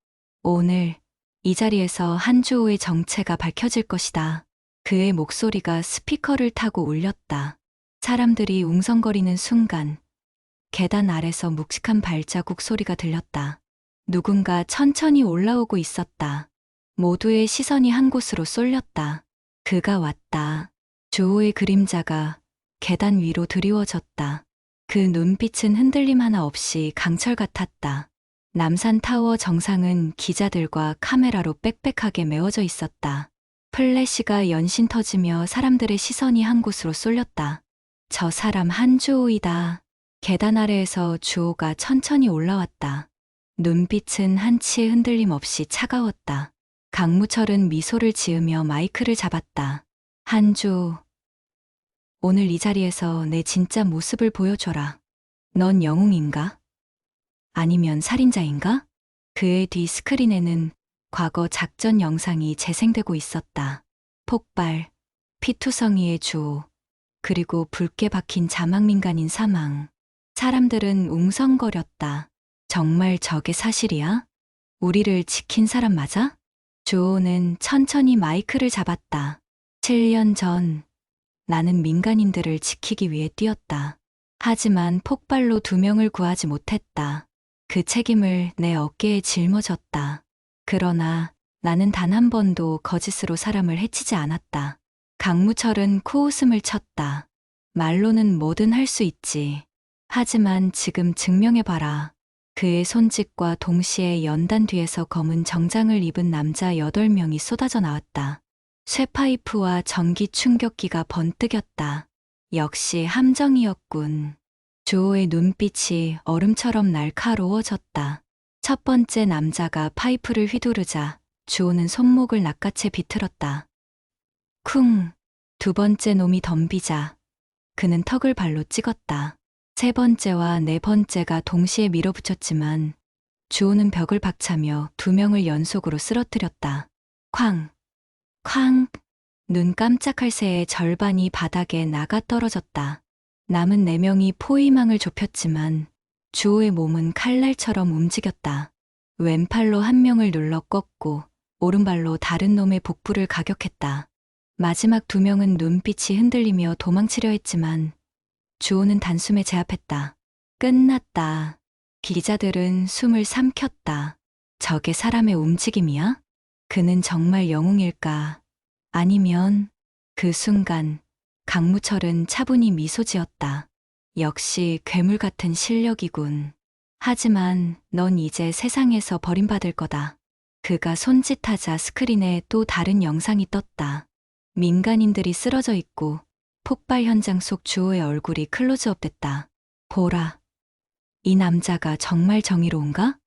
오늘 이 자리에서 한주호의 정체가 밝혀질 것이다. 그의 목소리가 스피커를 타고 울렸다. 사람들이 웅성거리는 순간 계단 아래서 묵직한 발자국 소리가 들렸다. 누군가 천천히 올라오고 있었다. 모두의 시선이 한 곳으로 쏠렸다. 그가 왔다. 주호의 그림자가 계단 위로 드리워졌다. 그 눈빛은 흔들림 하나 없이 강철 같았다. 남산타워 정상은 기자들과 카메라로 빽빽하게 메워져 있었다. 플래시가 연신 터지며 사람들의 시선이 한 곳으로 쏠렸다. 저 사람 한주호이다. 계단 아래에서 주호가 천천히 올라왔다. 눈빛은 한치의 흔들림 없이 차가웠다. 강무철은 미소를 지으며 마이크를 잡았다. 한주호, 오늘 이 자리에서 내 진짜 모습을 보여줘라. 넌 영웅인가? 아니면 살인자인가? 그의 뒤 스크린에는 과거 작전 영상이 재생되고 있었다. 폭발, 피투성이의 주호, 그리고 붉게 박힌 자막민간인 사망. 사람들은 웅성거렸다. 정말 저게 사실이야? 우리를 지킨 사람 맞아? 주호는 천천히 마이크를 잡았다. 7년 전, 나는 민간인들을 지키기 위해 뛰었다. 하지만 폭발로 2명을 구하지 못했다. 그 책임을 내 어깨에 짊어졌다. 그러나 나는 단 한 번도 거짓으로 사람을 해치지 않았다. 강무철은 코웃음을 쳤다. 말로는 뭐든 할 수 있지. 하지만 지금 증명해봐라. 그의 손짓과 동시에 연단 뒤에서 검은 정장을 입은 남자 8명이 쏟아져 나왔다. 쇠파이프와 전기 충격기가 번뜩였다. 역시 함정이었군. 주호의 눈빛이 얼음처럼 날카로워졌다. 첫 번째 남자가 파이프를 휘두르자 주호는 손목을 낚아채 비틀었다. 쿵! 두 번째 놈이 덤비자 그는 턱을 발로 찍었다. 세 번째와 네 번째가 동시에 밀어붙였지만 주호는 벽을 박차며 2명을 연속으로 쓰러뜨렸다. 쾅! 쾅! 눈 깜짝할 새에 절반이 바닥에 나가 떨어졌다. 남은 4명이 포위망을 좁혔지만 주호의 몸은 칼날처럼 움직였다. 왼팔로 한 명을 눌러 꺾고 오른발로 다른 놈의 복부를 가격했다. 마지막 2명은 눈빛이 흔들리며 도망치려 했지만 주호는 단숨에 제압했다. 끝났다. 기자들은 숨을 삼켰다. 저게 사람의 움직임이야? 그는 정말 영웅일까? 아니면 그 순간 강무철은 차분히 미소 지었다. 역시 괴물 같은 실력이군. 하지만 넌 이제 세상에서 버림받을 거다. 그가 손짓하자 스크린에 또 다른 영상이 떴다. 민간인들이 쓰러져 있고 폭발 현장 속 주호의 얼굴이 클로즈업 됐다. 보라. 이 남자가 정말 정의로운가?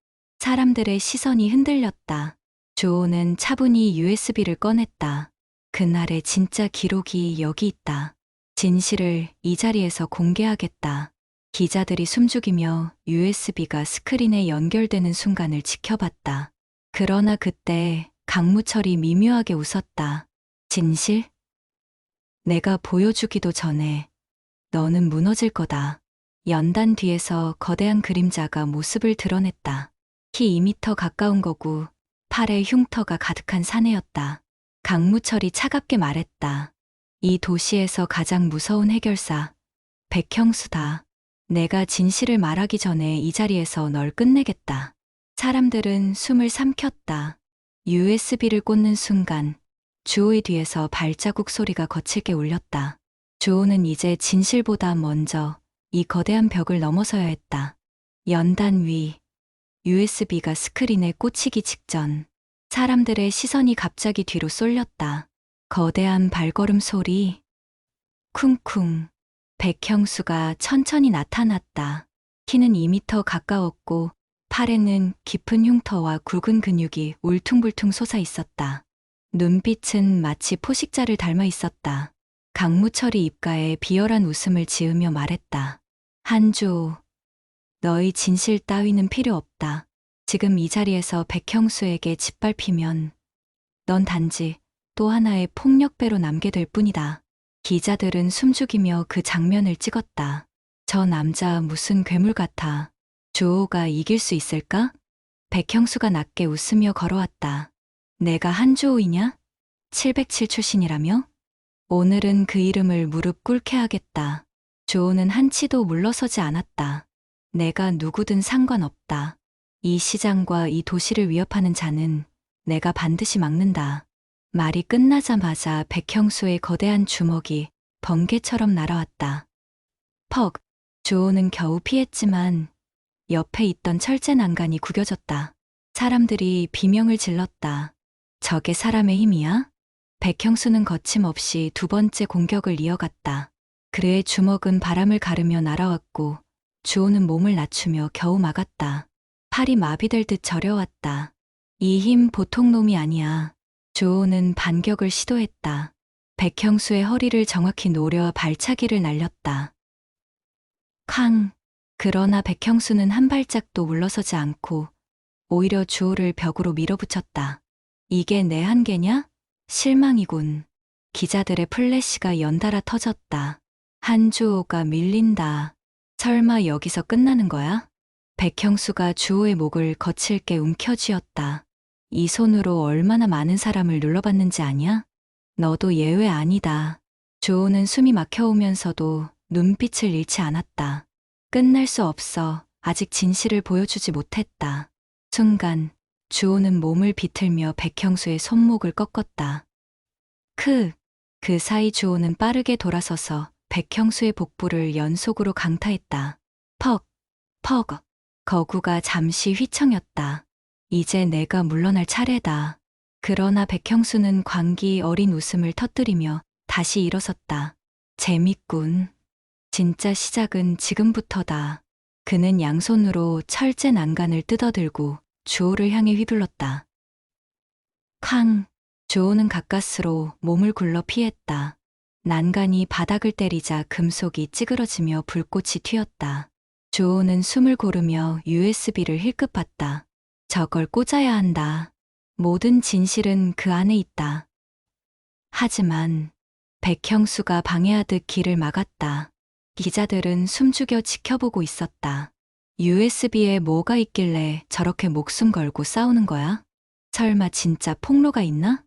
사람들의 시선이 흔들렸다. 주호는 차분히 USB를 꺼냈다. 그날의 진짜 기록이 여기 있다. 진실을 이 자리에서 공개하겠다. 기자들이 숨죽이며 USB가 스크린에 연결되는 순간을 지켜봤다. 그러나 그때 강무철이 미묘하게 웃었다. 진실? 내가 보여주기도 전에 너는 무너질 거다. 연단 뒤에서 거대한 그림자가 모습을 드러냈다. 키 2미터 가까운 거구, 팔에 흉터가 가득한 사내였다. 강무철이 차갑게 말했다. 이 도시에서 가장 무서운 해결사, 백형수다. 내가 진실을 말하기 전에 이 자리에서 널 끝내겠다. 사람들은 숨을 삼켰다. USB를 꽂는 순간 주호의 뒤에서 발자국 소리가 거칠게 울렸다. 주호는 이제 진실보다 먼저 이 거대한 벽을 넘어서야 했다. 연단 위 USB가 스크린에 꽂히기 직전 사람들의 시선이 갑자기 뒤로 쏠렸다. 거대한 발걸음 소리. 쿵쿵. 백형수가 천천히 나타났다. 키는 2미터 가까웠고 팔에는 깊은 흉터와 굵은 근육이 울퉁불퉁 솟아 있었다. 눈빛은 마치 포식자를 닮아 있었다. 강무철이 입가에 비열한 웃음을 지으며 말했다. 한주호, 너의 진실 따위는 필요 없다. 지금 이 자리에서 백형수에게 짓밟히면 넌 단지 또 하나의 폭력배로 남게 될 뿐이다. 기자들은 숨죽이며 그 장면을 찍었다. 저 남자 무슨 괴물 같아. 주호가 이길 수 있을까? 백형수가 낮게 웃으며 걸어왔다. 내가 한주호이냐? 707 출신이라며? 오늘은 그 이름을 무릎 꿇게 하겠다. 주호는 한치도 물러서지 않았다. 내가 누구든 상관없다. 이 시장과 이 도시를 위협하는 자는 내가 반드시 막는다. 말이 끝나자마자 백형수의 거대한 주먹이 번개처럼 날아왔다. 퍽! 주호는 겨우 피했지만 옆에 있던 철제 난간이 구겨졌다. 사람들이 비명을 질렀다. 저게 사람의 힘이야? 백형수는 거침없이 두 번째 공격을 이어갔다. 그의 주먹은 바람을 가르며 날아왔고 주호는 몸을 낮추며 겨우 막았다. 팔이 마비될 듯 저려왔다. 이 힘 보통 놈이 아니야. 주호는 반격을 시도했다. 백형수의 허리를 정확히 노려 발차기를 날렸다. 캉! 그러나 백형수는 한 발짝도 물러서지 않고 오히려 주호를 벽으로 밀어붙였다. 이게 내 한계냐? 실망이군. 기자들의 플래시가 연달아 터졌다. 한주호가 밀린다. 설마 여기서 끝나는 거야? 백형수가 주호의 목을 거칠게 움켜쥐었다. 이 손으로 얼마나 많은 사람을 눌러봤는지 아냐? 너도 예외 아니다. 주호는 숨이 막혀오면서도 눈빛을 잃지 않았다. 끝날 수 없어. 아직 진실을 보여주지 못했다. 순간 주호는 몸을 비틀며 백형수의 손목을 꺾었다. 그 사이 주호는 빠르게 돌아서서 백형수의 복부를 연속으로 강타했다. 퍽! 퍽! 거구가 잠시 휘청였다. 이제 내가 물러날 차례다. 그러나 백형수는 광기 어린 웃음을 터뜨리며 다시 일어섰다. 재밌군. 진짜 시작은 지금부터다. 그는 양손으로 철제 난간을 뜯어들고 주호를 향해 휘둘렀다. 쾅! 주호는 가까스로 몸을 굴러 피했다. 난간이 바닥을 때리자 금속이 찌그러지며 불꽃이 튀었다. 주호는 숨을 고르며 USB를 힐끗 봤다. 저걸 꽂아야 한다. 모든 진실은 그 안에 있다. 하지만 백형수가 방해하듯 길을 막았다. 기자들은 숨죽여 지켜보고 있었다. USB에 뭐가 있길래 저렇게 목숨 걸고 싸우는 거야? 설마 진짜 폭로가 있나?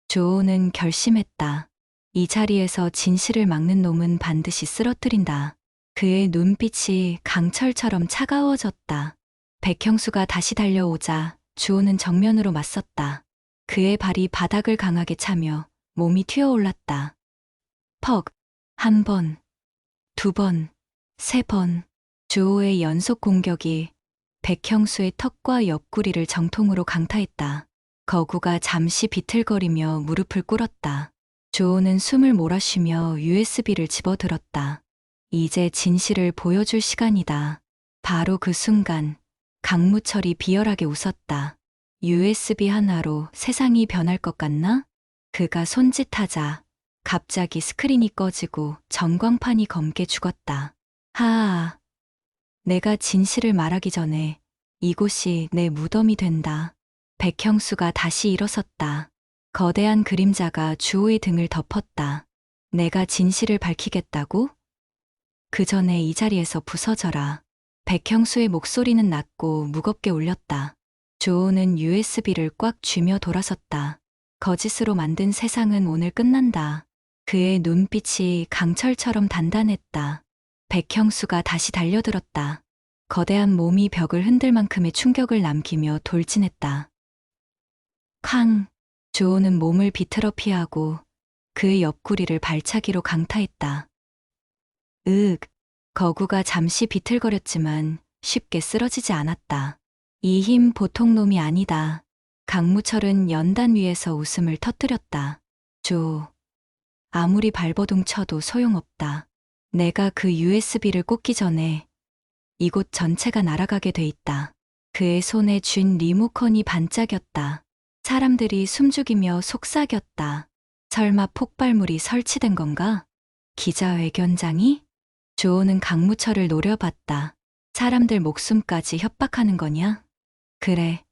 주호는 결심했다. 이 자리에서 진실을 막는 놈은 반드시 쓰러뜨린다. 그의 눈빛이 강철처럼 차가워졌다. 백형수가 다시 달려오자 주호는 정면으로 맞섰다. 그의 발이 바닥을 강하게 차며 몸이 튀어올랐다. 퍽! 한 번, 두 번, 세 번. 주호의 연속 공격이 백형수의 턱과 옆구리를 정통으로 강타했다. 거구가 잠시 비틀거리며 무릎을 꿇었다. 주호는 숨을 몰아쉬며 USB를 집어들었다. 이제 진실을 보여줄 시간이다. 바로 그 순간 강무철이 비열하게 웃었다. USB 하나로 세상이 변할 것 같나? 그가 손짓하자 갑자기 스크린이 꺼지고 전광판이 검게 죽었다. 하아, 내가 진실을 말하기 전에 이곳이 내 무덤이 된다. 백형수가 다시 일어섰다. 거대한 그림자가 주호의 등을 덮었다. 내가 진실을 밝히겠다고? 그 전에 이 자리에서 부서져라. 백형수의 목소리는 낮고 무겁게 울렸다. 조은은 USB를 꽉 쥐며 돌아섰다. 거짓으로 만든 세상은 오늘 끝난다. 그의 눈빛이 강철처럼 단단했다. 백형수가 다시 달려들었다. 거대한 몸이 벽을 흔들 만큼의 충격을 남기며 돌진했다. 쾅! 조은은 몸을 비틀어 피하고 그의 옆구리를 발차기로 강타했다. 으윽! 거구가 잠시 비틀거렸지만 쉽게 쓰러지지 않았다. 이 힘 보통 놈이 아니다. 강무철은 연단 위에서 웃음을 터뜨렸다. 조, 아무리 발버둥 쳐도 소용없다. 내가 그 USB를 꽂기 전에 이곳 전체가 날아가게 돼 있다. 그의 손에 쥔 리모컨이 반짝였다. 사람들이 숨죽이며 속삭였다. 설마 폭발물이 설치된 건가? 기자회견장이? 조은은 강무철을 노려봤다. 사람들 목숨까지 협박하는 거냐? 그래.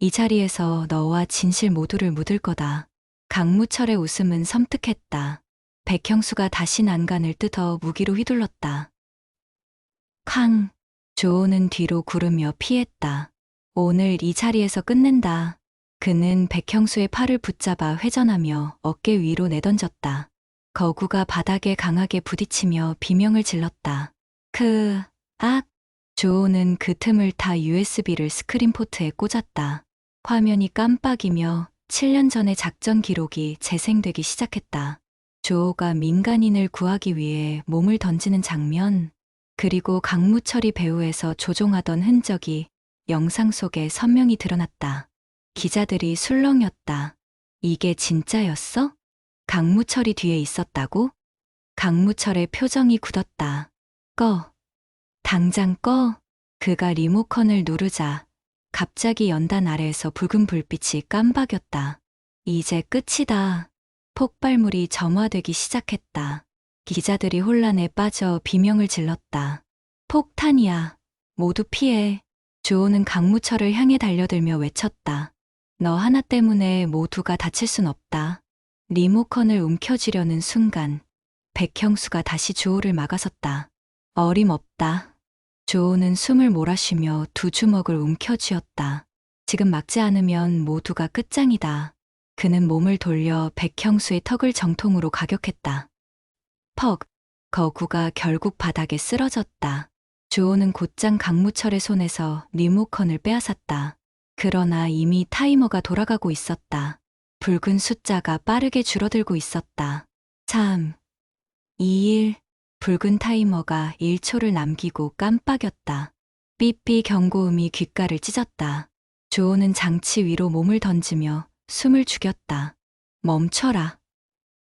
이 자리에서 너와 진실 모두를 묻을 거다. 강무철의 웃음은 섬뜩했다. 백형수가 다시 난간을 뜯어 무기로 휘둘렀다. 쾅! 조은은 뒤로 구르며 피했다. 오늘 이 자리에서 끝낸다. 그는 백형수의 팔을 붙잡아 회전하며 어깨 위로 내던졌다. 거구가 바닥에 강하게 부딪히며 비명을 질렀다. 악! 조은은 그 틈을 타 USB를 스크린 포트에 꽂았다. 화면이 깜빡이며 7년 전의 작전 기록이 재생되기 시작했다. 조가 민간인을 구하기 위해 몸을 던지는 장면, 그리고 강무철이 배후에서 조종하던 흔적이 영상 속에 선명히 드러났다. 기자들이 술렁였다. 이게 진짜였어? 강무철이 뒤에 있었다고? 강무철의 표정이 굳었다. 꺼. 당장 꺼. 그가 리모컨을 누르자 갑자기 연단 아래에서 붉은 불빛이 깜박였다. 이제 끝이다. 폭발물이 점화되기 시작했다. 기자들이 혼란에 빠져 비명을 질렀다. 폭탄이야. 모두 피해. 조은은 강무철을 향해 달려들며 외쳤다. 너 하나 때문에 모두가 다칠 순 없다. 리모컨을 움켜쥐려는 순간 백형수가 다시 조를 막아섰다. 어림없다. 조은은 숨을 몰아쉬며 두 주먹을 움켜쥐었다. 지금 막지 않으면 모두가 끝장이다. 그는 몸을 돌려 백형수의 턱을 정통으로 가격했다. 퍽! 거구가 결국 바닥에 쓰러졌다. 조은은 곧장 강무철의 손에서 리모컨을 빼앗았다. 그러나 이미 타이머가 돌아가고 있었다. 붉은 숫자가 빠르게 줄어들고 있었다. 3, 2, 1. 붉은 타이머가 1초를 남기고 깜빡였다. 삐삐 경고음이 귓가를 찢었다. 조은은 장치 위로 몸을 던지며 숨을 죽였다. 멈춰라.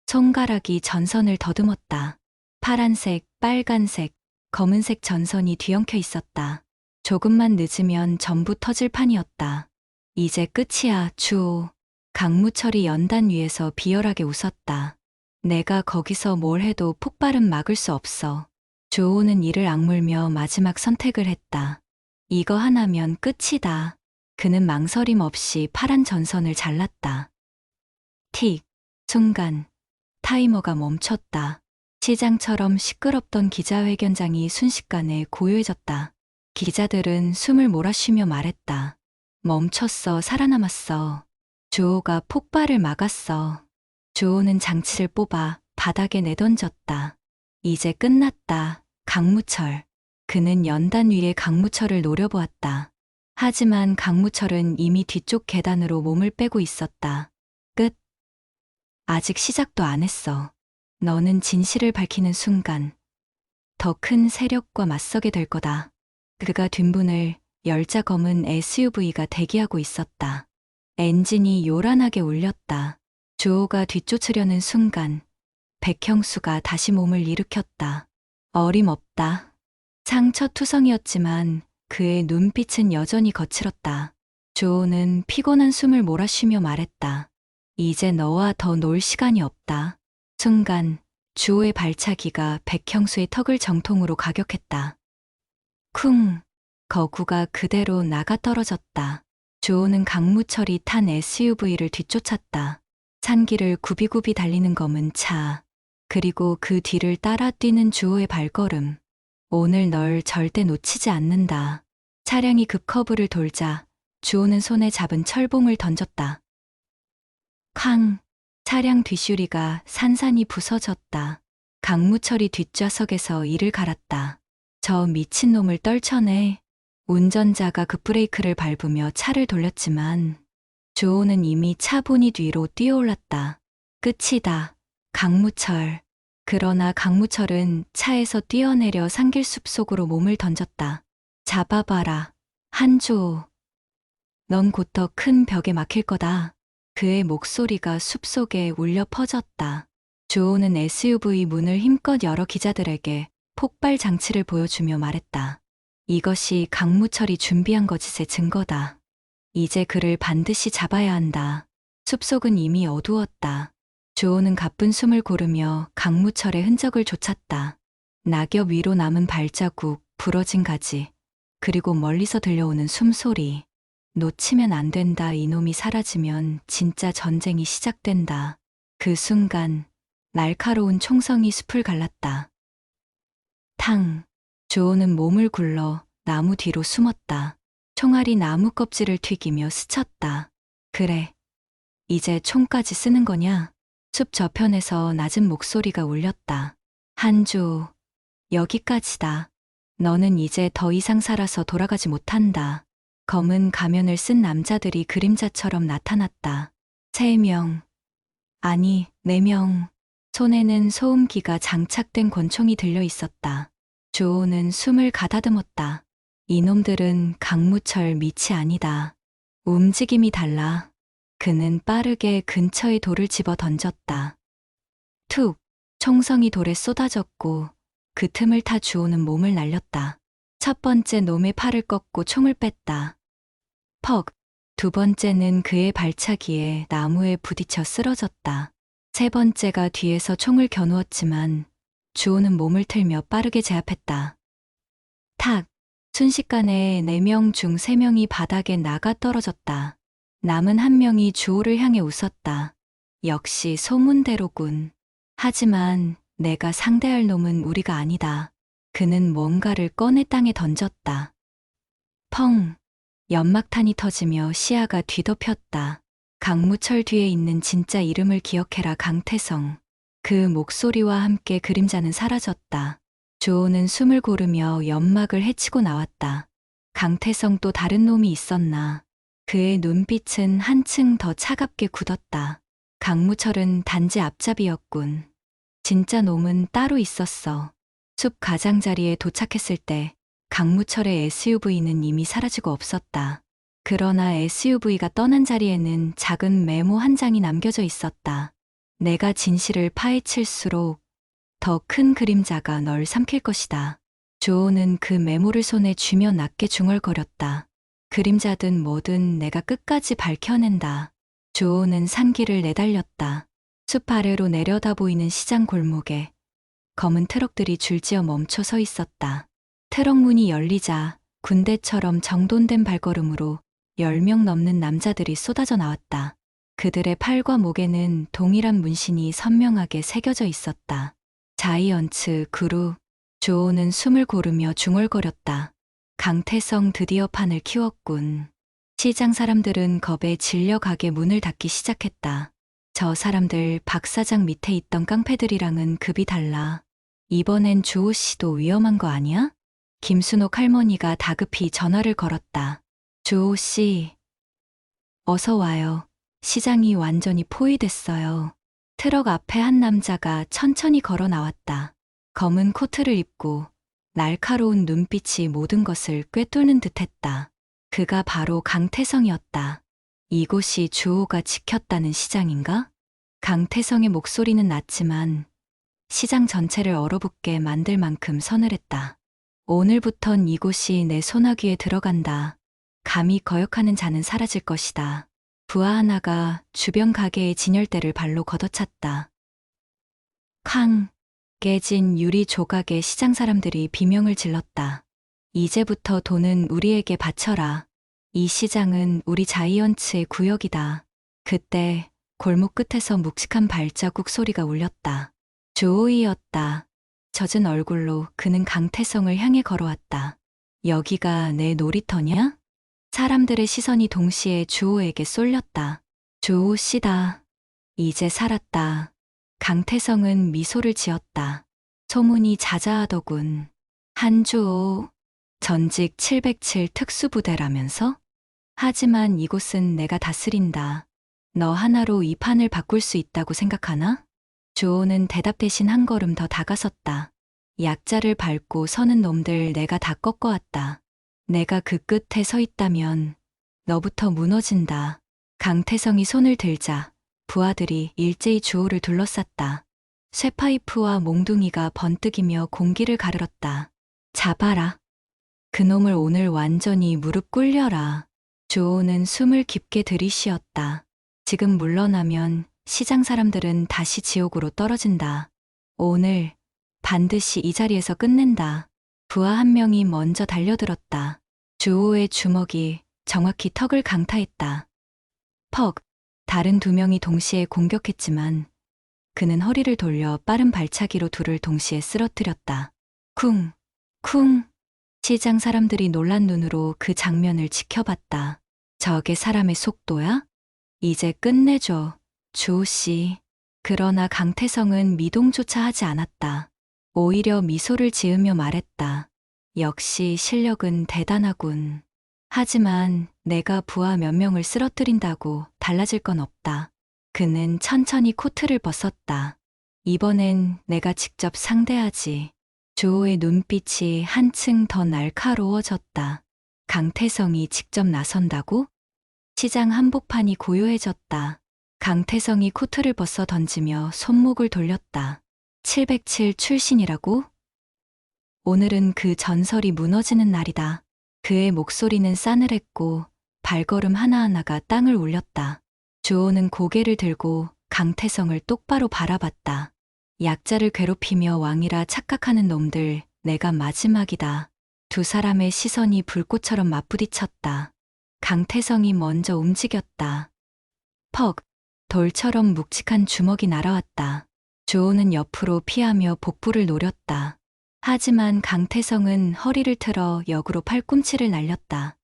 손가락이 전선을 더듬었다. 파란색, 빨간색, 검은색 전선이 뒤엉켜 있었다. 조금만 늦으면 전부 터질 판이었다. 이제 끝이야, 주호. 강무철이 연단 위에서 비열하게 웃었다. 내가 거기서 뭘 해도 폭발은 막을 수 없어. 조호는 이를 악물며 마지막 선택을 했다. 이거 하나면 끝이다. 그는 망설임 없이 파란 전선을 잘랐다. 틱! 순간 타이머가 멈췄다. 시장처럼 시끄럽던 기자회견장이 순식간에 고요해졌다. 기자들은 숨을 몰아쉬며 말했다. 멈췄어, 살아남았어. 주호가 폭발을 막았어. 주호는 장치를 뽑아 바닥에 내던졌다. 이제 끝났다. 강무철. 그는 연단 위에 강무철을 노려보았다. 하지만 강무철은 이미 뒤쪽 계단으로 몸을 빼고 있었다. 끝. 아직 시작도 안 했어. 너는 진실을 밝히는 순간 더 큰 세력과 맞서게 될 거다. 그가 뒷문을 열자 검은 SUV가 대기하고 있었다. 엔진이 요란하게 울렸다. 주호가 뒤쫓으려는 순간 백형수가 다시 몸을 일으켰다. 어림없다. 상처투성이었지만 그의 눈빛은 여전히 거칠었다. 주호는 피곤한 숨을 몰아쉬며 말했다. 이제 너와 더 놀 시간이 없다. 순간 주호의 발차기가 백형수의 턱을 정통으로 가격했다. 쿵! 거구가 그대로 나가 떨어졌다. 주호는 강무철이 탄 SUV를 뒤쫓았다. 산길을 굽이굽이 달리는 검은 차. 그리고 그 뒤를 따라 뛰는 주호의 발걸음. 오늘 널 절대 놓치지 않는다. 차량이 급커브를 돌자 주호는 손에 잡은 철봉을 던졌다. 쾅! 차량 뒷유리가 산산이 부서졌다. 강무철이 뒷좌석에서 이를 갈았다. 저 미친놈을 떨쳐내. 운전자가 급브레이크를 밟으며 차를 돌렸지만 주호는 이미 차 보니 뒤로 뛰어올랐다. 끝이다. 강무철. 그러나 강무철은 차에서 뛰어내려 산길숲 속으로 몸을 던졌다. 잡아봐라. 한주호. 넌 곧 더 큰 벽에 막힐 거다. 그의 목소리가 숲속에 울려 퍼졌다. 주호는 SUV 문을 힘껏 열어 기자들에게 폭발 장치를 보여주며 말했다. 이것이 강무철이 준비한 거짓의 증거다. 이제 그를 반드시 잡아야 한다. 숲속은 이미 어두웠다. 주호는 가쁜 숨을 고르며 강무철의 흔적을 쫓았다. 낙엽 위로 남은 발자국, 부러진 가지, 그리고 멀리서 들려오는 숨소리. 놓치면 안 된다. 이놈이 사라지면 진짜 전쟁이 시작된다. 그 순간 날카로운 총성이 숲을 갈랐다. 탕! 주호는 몸을 굴러 나무 뒤로 숨었다. 총알이 나무 껍질을 튀기며 스쳤다. 그래, 이제 총까지 쓰는 거냐? 숲 저편에서 낮은 목소리가 울렸다. 한주호, 여기까지다. 너는 이제 더 이상 살아서 돌아가지 못한다. 검은 가면을 쓴 남자들이 그림자처럼 나타났다. 3명, 아니 4명. 손에는 소음기가 장착된 권총이 들려 있었다. 주호는 숨을 가다듬었다. 이놈들은 강무철 밑이 아니다. 움직임이 달라. 그는 빠르게 근처의 돌을 집어 던졌다. 툭! 총성이 돌에 쏟아졌고 그 틈을 타 주호는 몸을 날렸다. 첫 번째 놈의 팔을 꺾고 총을 뺐다. 퍽! 두 번째는 그의 발차기에 나무에 부딪혀 쓰러졌다. 세 번째가 뒤에서 총을 겨누었지만 주호는 몸을 틀며 빠르게 제압했다. 탁! 순식간에 4명 중 3명이 바닥에 나가 떨어졌다. 남은 1명이 주호를 향해 웃었다. 역시 소문대로군. 하지만 내가 상대할 놈은 우리가 아니다. 그는 뭔가를 꺼내 땅에 던졌다. 펑! 연막탄이 터지며 시야가 뒤덮였다. 강무철 뒤에 있는 진짜 이름을 기억해라. 강태성. 그 목소리와 함께 그림자는 사라졌다. 주호는 숨을 고르며 연막을 헤치고 나왔다. 강태성 또 다른 놈이 있었나. 그의 눈빛은 한층 더 차갑게 굳었다. 강무철은 단지 앞잡이였군. 진짜 놈은 따로 있었어. 숲 가장자리에 도착했을 때 강무철의 SUV는 이미 사라지고 없었다. 그러나 SUV가 떠난 자리에는 작은 메모 한 장이 남겨져 있었다. 내가 진실을 파헤칠수록 더 큰 그림자가 널 삼킬 것이다. 주호는 그 메모를 손에 쥐며 낮게 중얼거렸다. 그림자든 뭐든 내가 끝까지 밝혀낸다. 주호는 산길을 내달렸다. 숲 아래로 내려다 보이는 시장 골목에 검은 트럭들이 줄지어 멈춰 서 있었다. 트럭 문이 열리자 군대처럼 정돈된 발걸음으로 10명 넘는 남자들이 쏟아져 나왔다. 그들의 팔과 목에는 동일한 문신이 선명하게 새겨져 있었다. 자이언츠 그룹. 주호는 숨을 고르며 중얼거렸다. 강태성 드디어 판을 키웠군. 시장 사람들은 겁에 질려 가게 문을 닫기 시작했다. 저 사람들 박 사장 밑에 있던 깡패들이랑은 급이 달라. 이번엔 주호 씨도 위험한 거 아니야? 김순옥 할머니가 다급히 전화를 걸었다. 주호 씨, 어서 와요. 시장이 완전히 포위됐어요. 트럭 앞에 한 남자가 천천히 걸어 나왔다. 검은 코트를 입고 날카로운 눈빛이 모든 것을 꿰뚫는 듯했다. 그가 바로 강태성이었다. 이곳이 주호가 지켰다는 시장인가? 강태성의 목소리는 낮지만 시장 전체를 얼어붙게 만들 만큼 서늘했다. 오늘부턴 이곳이 내 소나귀에 들어간다. 감히 거역하는 자는 사라질 것이다. 부하 하나가 주변 가게의 진열대를 발로 걷어찼다. 쾅! 깨진 유리 조각에 시장 사람들이 비명을 질렀다. 이제부터 돈은 우리에게 바쳐라. 이 시장은 우리 자이언츠의 구역이다. 그때 골목 끝에서 묵직한 발자국 소리가 울렸다. 주호이였다. 젖은 얼굴로 그는 강태성을 향해 걸어왔다. 여기가 내 놀이터냐? 사람들의 시선이 동시에 주호에게 쏠렸다. 주호 씨다. 이제 살았다. 강태성은 미소를 지었다. 소문이 자자하더군. 한주호, 전직 707 특수부대라면서? 하지만 이곳은 내가 다스린다. 너 하나로 이 판을 바꿀 수 있다고 생각하나? 주호는 대답 대신 한 걸음 더 다가섰다. 약자를 밟고 서는 놈들 내가 다 꺾어왔다. 내가 그 끝에 서 있다면 너부터 무너진다. 강태성이 손을 들자 부하들이 일제히 주호를 둘러쌌다. 쇠파이프와 몽둥이가 번뜩이며 공기를 가르렀다. 잡아라. 그놈을 오늘 완전히 무릎 꿇려라. 주호는 숨을 깊게 들이쉬었다. 지금 물러나면 시장 사람들은 다시 지옥으로 떨어진다. 오늘 반드시 이 자리에서 끝낸다. 부하 한 명이 먼저 달려들었다. 주호의 주먹이 정확히 턱을 강타했다. 퍽! 다른 두 명이 동시에 공격했지만 그는 허리를 돌려 빠른 발차기로 둘을 동시에 쓰러뜨렸다. 쿵! 쿵! 시장 사람들이 놀란 눈으로 그 장면을 지켜봤다. 저게 사람의 속도야? 이제 끝내줘, 주호 씨. 그러나 강태성은 미동조차 하지 않았다. 오히려 미소를 지으며 말했다. 역시 실력은 대단하군. 하지만 내가 부하 몇 명을 쓰러뜨린다고 달라질 건 없다. 그는 천천히 코트를 벗었다. 이번엔 내가 직접 상대하지. 주호의 눈빛이 한층 더 날카로워졌다. 강태성이 직접 나선다고? 시장 한복판이 고요해졌다. 강태성이 코트를 벗어 던지며 손목을 돌렸다. 707 출신이라고? 오늘은 그 전설이 무너지는 날이다. 그의 목소리는 싸늘했고 발걸음 하나하나가 땅을 울렸다. 주호는 고개를 들고 강태성을 똑바로 바라봤다. 약자를 괴롭히며 왕이라 착각하는 놈들, 내가 마지막이다. 두 사람의 시선이 불꽃처럼 맞부딪혔다. 강태성이 먼저 움직였다. 퍽! 돌처럼 묵직한 주먹이 날아왔다. 주호는 옆으로 피하며 복부를 노렸다. 하지만 강태성은 허리를 틀어 역으로 팔꿈치를 날렸다.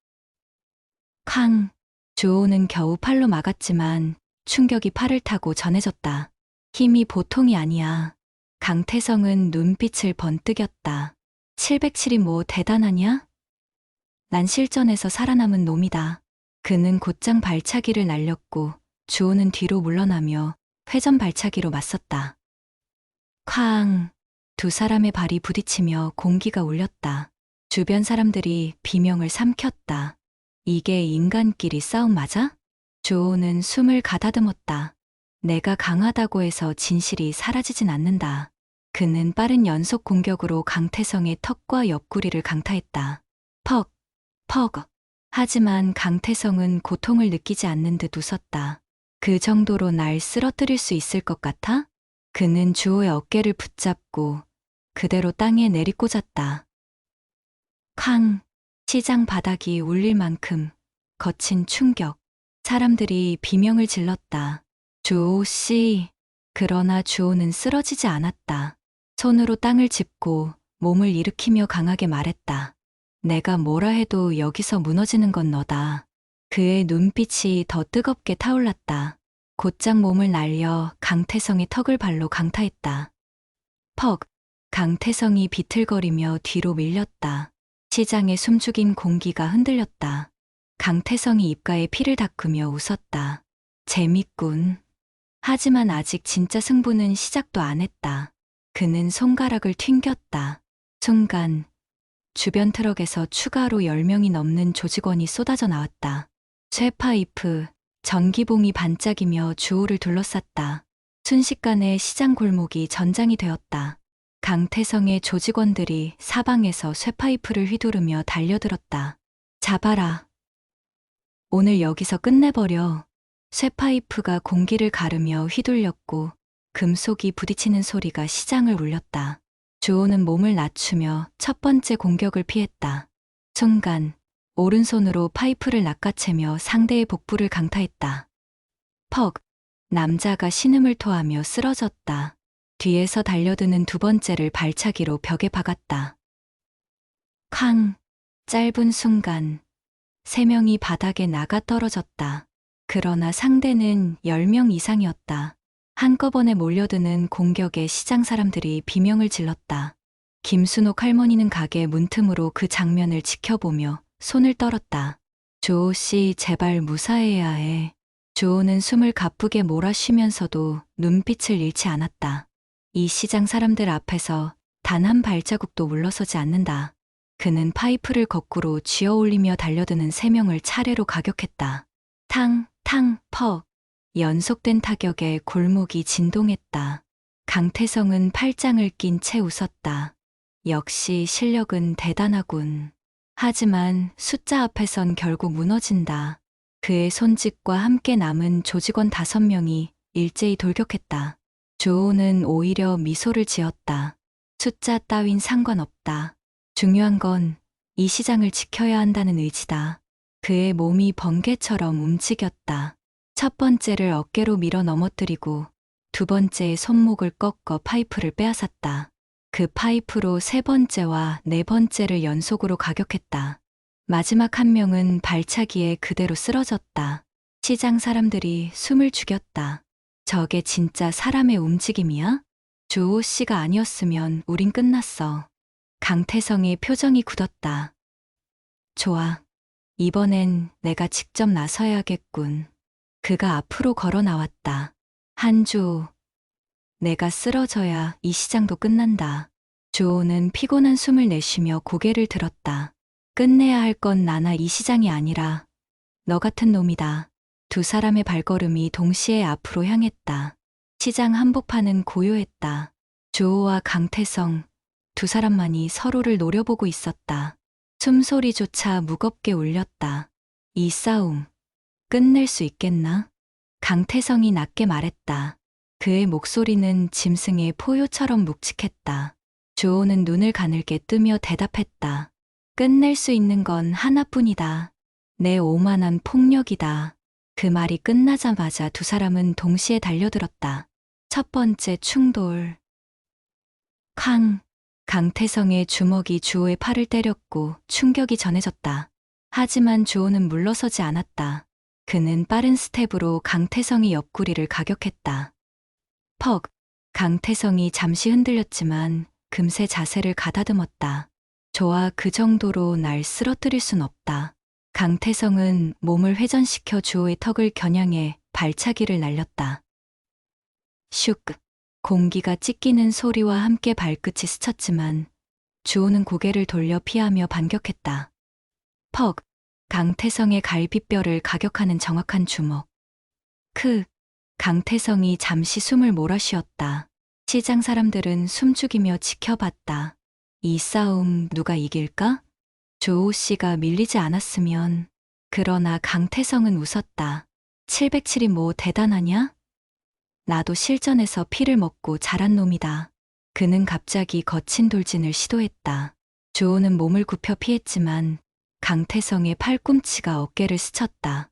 쾅! 주호는 겨우 팔로 막았지만 충격이 팔을 타고 전해졌다. 힘이 보통이 아니야. 강태성은 눈빛을 번뜩였다. 707이 뭐 대단하냐? 난 실전에서 살아남은 놈이다. 그는 곧장 발차기를 날렸고 주호는 뒤로 물러나며 회전 발차기로 맞섰다. 쾅! 두 사람의 발이 부딪히며 공기가 울렸다. 주변 사람들이 비명을 삼켰다. 이게 인간끼리 싸움 맞아? 주호는 숨을 가다듬었다. 내가 강하다고 해서 진실이 사라지진 않는다. 그는 빠른 연속 공격으로 강태성의 턱과 옆구리를 강타했다. 퍽! 퍽! 하지만 강태성은 고통을 느끼지 않는 듯 웃었다. 그 정도로 날 쓰러뜨릴 수 있을 것 같아? 그는 주호의 어깨를 붙잡고 그대로 땅에 내리꽂았다. 쾅! 시장 바닥이 울릴 만큼 거친 충격. 사람들이 비명을 질렀다. 주호 씨. 그러나 주호는 쓰러지지 않았다. 손으로 땅을 짚고 몸을 일으키며 강하게 말했다. 내가 뭐라 해도 여기서 무너지는 건 너다. 그의 눈빛이 더 뜨겁게 타올랐다. 곧장 몸을 날려 강태성의 턱을 발로 강타했다. 퍽! 강태성이 비틀거리며 뒤로 밀렸다. 시장의 숨죽인 공기가 흔들렸다. 강태성이 입가에 피를 닦으며 웃었다. 재밌군. 하지만 아직 진짜 승부는 시작도 안 했다. 그는 손가락을 튕겼다. 순간 주변 트럭에서 추가로 10명이 넘는 조직원이 쏟아져 나왔다. 쇠파이프, 전기봉이 반짝이며 주호를 둘러쌌다. 순식간에 시장 골목이 전장이 되었다. 강태성의 조직원들이 사방에서 쇠파이프를 휘두르며 달려들었다. 잡아라. 오늘 여기서 끝내버려. 쇠파이프가 공기를 가르며 휘둘렸고 금속이 부딪히는 소리가 시장을 울렸다. 주호는 몸을 낮추며 첫 번째 공격을 피했다. 순간 오른손으로 파이프를 낚아채며 상대의 복부를 강타했다. 퍽! 남자가 신음을 토하며 쓰러졌다. 뒤에서 달려드는 두 번째를 발차기로 벽에 박았다. 쾅! 짧은 순간, 세 명이 바닥에 나가 떨어졌다. 그러나 상대는 10명 이상이었다. 한꺼번에 몰려드는 공격에 시장 사람들이 비명을 질렀다. 김순옥 할머니는 가게 문틈으로 그 장면을 지켜보며 손을 떨었다. 조오 씨, 제발 무사해야 해. 조오는 숨을 가쁘게 몰아쉬면서도 눈빛을 잃지 않았다. 이 시장 사람들 앞에서 단 한 발자국도 물러서지 않는다. 그는 파이프를 거꾸로 쥐어 올리며 달려드는 세 명을 차례로 가격했다. 탕, 탕, 퍽. 연속된 타격에 골목이 진동했다. 강태성은 팔짱을 낀 채 웃었다. 역시 실력은 대단하군. 하지만 숫자 앞에선 결국 무너진다. 그의 손짓과 함께 남은 조직원 5명이 일제히 돌격했다. 조오는 오히려 미소를 지었다. 숫자 따윈 상관없다. 중요한 건 이 시장을 지켜야 한다는 의지다. 그의 몸이 번개처럼 움직였다. 첫 번째를 어깨로 밀어 넘어뜨리고 두 번째의 손목을 꺾어 파이프를 빼앗았다. 그 파이프로 세 번째와 네 번째를 연속으로 가격했다. 마지막 한 명은 발차기에 그대로 쓰러졌다. 시장 사람들이 숨을 죽였다. 저게 진짜 사람의 움직임이야? 조오 씨가 아니었으면 우린 끝났어. 강태성의 표정이 굳었다. 좋아. 이번엔 내가 직접 나서야겠군. 그가 앞으로 걸어 나왔다. 한조, 내가 쓰러져야 이 시장도 끝난다. 조오는 피곤한 숨을 내쉬며 고개를 들었다. 끝내야 할 건 나나 이 시장이 아니라 너 같은 놈이다. 두 사람의 발걸음이 동시에 앞으로 향했다. 시장 한복판은 고요했다. 조오와 강태성, 두 사람만이 서로를 노려보고 있었다. 숨소리조차 무겁게 울렸다. 이 싸움, 끝낼 수 있겠나? 강태성이 낮게 말했다. 그의 목소리는 짐승의 포효처럼 묵직했다. 조오는 눈을 가늘게 뜨며 대답했다. 끝낼 수 있는 건 하나뿐이다. 내 오만한 폭력이다. 그 말이 끝나자마자 두 사람은 동시에 달려들었다. 첫 번째 충돌. 쾅! 강태성의 주먹이 주호의 팔을 때렸고 충격이 전해졌다. 하지만 주호는 물러서지 않았다. 그는 빠른 스텝으로 강태성의 옆구리를 가격했다. 퍽! 강태성이 잠시 흔들렸지만 금세 자세를 가다듬었다. 좋아, 그 정도로 날 쓰러뜨릴 순 없다. 강태성은 몸을 회전시켜 주호의 턱을 겨냥해 발차기를 날렸다. 슉! 공기가 찢기는 소리와 함께 발끝이 스쳤지만 주호는 고개를 돌려 피하며 반격했다. 퍽! 강태성의 갈비뼈를 가격하는 정확한 주먹. 크! 강태성이 잠시 숨을 몰아쉬었다. 시장 사람들은 숨죽이며 지켜봤다. 이 싸움 누가 이길까? 조오 씨가 밀리지 않았으면. 그러나 강태성은 웃었다. 707이 뭐 대단하냐? 나도 실전에서 피를 먹고 자란 놈이다. 그는 갑자기 거친 돌진을 시도했다. 조오는 몸을 굽혀 피했지만 강태성의 팔꿈치가 어깨를 스쳤다.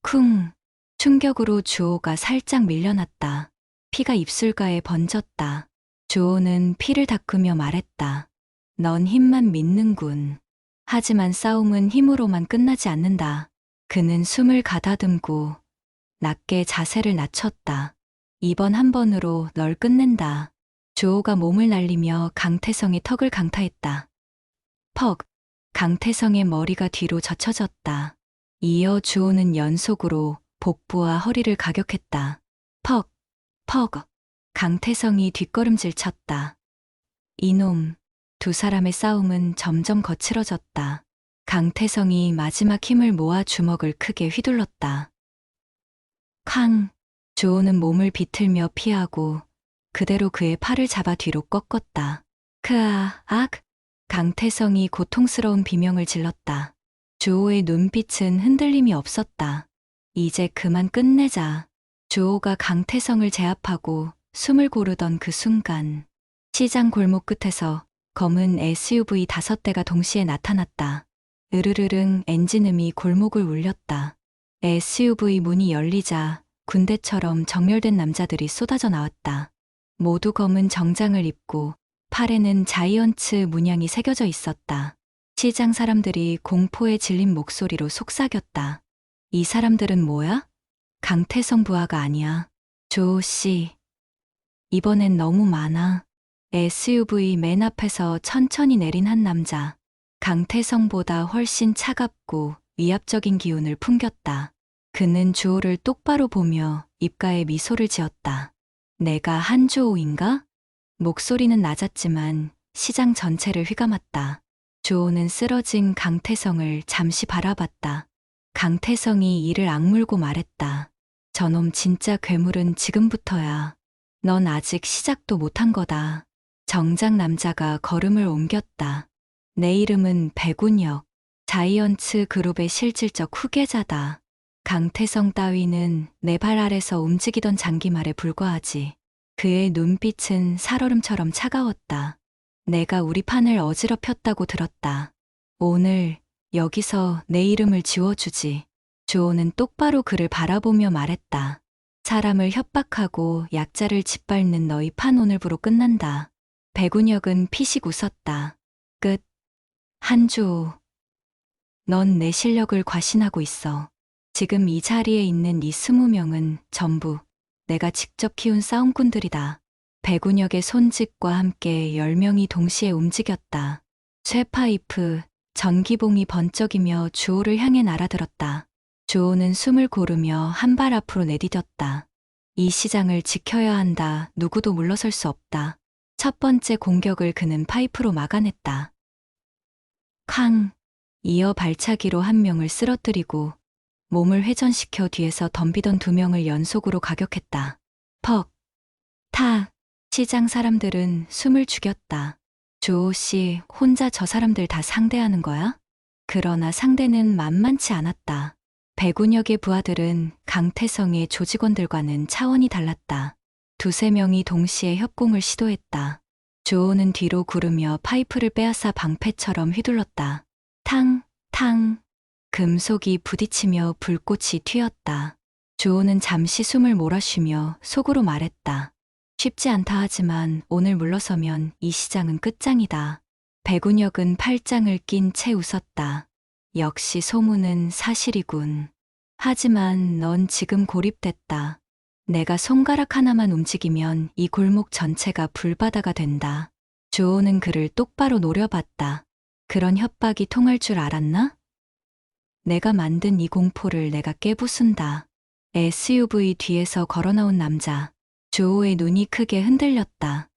쿵! 충격으로 주호가 살짝 밀려났다. 피가 입술가에 번졌다. 주호는 피를 닦으며 말했다. 넌 힘만 믿는군. 하지만 싸움은 힘으로만 끝나지 않는다. 그는 숨을 가다듬고 낮게 자세를 낮췄다. 이번 한 번으로 널 끝낸다. 주호가 몸을 날리며 강태성의 턱을 강타했다. 퍽! 강태성의 머리가 뒤로 젖혀졌다. 이어 주호는 연속으로 복부와 허리를 가격했다. 퍽! 퍽! 강태성이 뒷걸음질 쳤다. 이놈! 두 사람의 싸움은 점점 거칠어졌다. 강태성이 마지막 힘을 모아 주먹을 크게 휘둘렀다. 쾅! 주호는 몸을 비틀며 피하고 그대로 그의 팔을 잡아 뒤로 꺾었다. 크아, 악! 강태성이 고통스러운 비명을 질렀다. 주호의 눈빛은 흔들림이 없었다. 이제 그만 끝내자. 주호가 강태성을 제압하고 숨을 고르던 그 순간 시장 골목 끝에서 검은 SUV 5대가 동시에 나타났다. 으르르릉 엔진음이 골목을 울렸다. SUV 문이 열리자 군대처럼 정렬된 남자들이 쏟아져 나왔다. 모두 검은 정장을 입고 팔에는 자이언츠 문양이 새겨져 있었다. 시장 사람들이 공포에 질린 목소리로 속삭였다. 이 사람들은 뭐야? 강태성 부하가 아니야. 조 씨. 이번엔 너무 많아. SUV 맨 앞에서 천천히 내린 한 남자. 강태성보다 훨씬 차갑고 위압적인 기운을 풍겼다. 그는 주호를 똑바로 보며 입가에 미소를 지었다. 내가 한주호인가? 목소리는 낮았지만 시장 전체를 휘감았다. 주호는 쓰러진 강태성을 잠시 바라봤다. 강태성이 이를 악물고 말했다. 저놈 진짜 괴물은 지금부터야. 넌 아직 시작도 못한 거다. 정장 남자가 걸음을 옮겼다. 내 이름은 백운혁. 자이언츠 그룹의 실질적 후계자다. 강태성 따위는 내 발 아래서 움직이던 장기말에 불과하지. 그의 눈빛은 살얼음처럼 차가웠다. 내가 우리 판을 어지럽혔다고 들었다. 오늘 여기서 내 이름을 지워주지. 주호는 똑바로 그를 바라보며 말했다. 사람을 협박하고 약자를 짓밟는 너희 판 오늘부로 끝난다. 백운혁은 피식 웃었다. 끝. 한주호. 넌 내 실력을 과신하고 있어. 지금 이 자리에 있는 이 20명은 전부 내가 직접 키운 싸움꾼들이다. 백운혁의 손짓과 함께 10명이 동시에 움직였다. 쇠파이프, 전기봉이 번쩍이며 주호를 향해 날아들었다. 주호는 숨을 고르며 한 발 앞으로 내디뎠다. 이 시장을 지켜야 한다. 누구도 물러설 수 없다. 첫 번째 공격을 그는 파이프로 막아냈다. 쾅! 이어 발차기로 한 명을 쓰러뜨리고 몸을 회전시켜 뒤에서 덤비던 2명을 연속으로 가격했다. 퍽! 타! 시장 사람들은 숨을 죽였다. 주호 씨 혼자 저 사람들 다 상대하는 거야? 그러나 상대는 만만치 않았다. 백운혁의 부하들은 강태성의 조직원들과는 차원이 달랐다. 2~3명이 동시에 협공을 시도했다. 주호는 뒤로 구르며 파이프를 빼앗아 방패처럼 휘둘렀다. 탕! 탕! 금속이 부딪히며 불꽃이 튀었다. 주호는 잠시 숨을 몰아쉬며 속으로 말했다. 쉽지 않다 하지만 오늘 물러서면 이 시장은 끝장이다. 백운혁은 팔짱을 낀 채 웃었다. 역시 소문은 사실이군. 하지만 넌 지금 고립됐다. 내가 손가락 하나만 움직이면 이 골목 전체가 불바다가 된다. 주호는 그를 똑바로 노려봤다. 그런 협박이 통할 줄 알았나? 내가 만든 이 공포를 내가 깨부순다. SUV 뒤에서 걸어나온 남자. 주호의 눈이 크게 흔들렸다.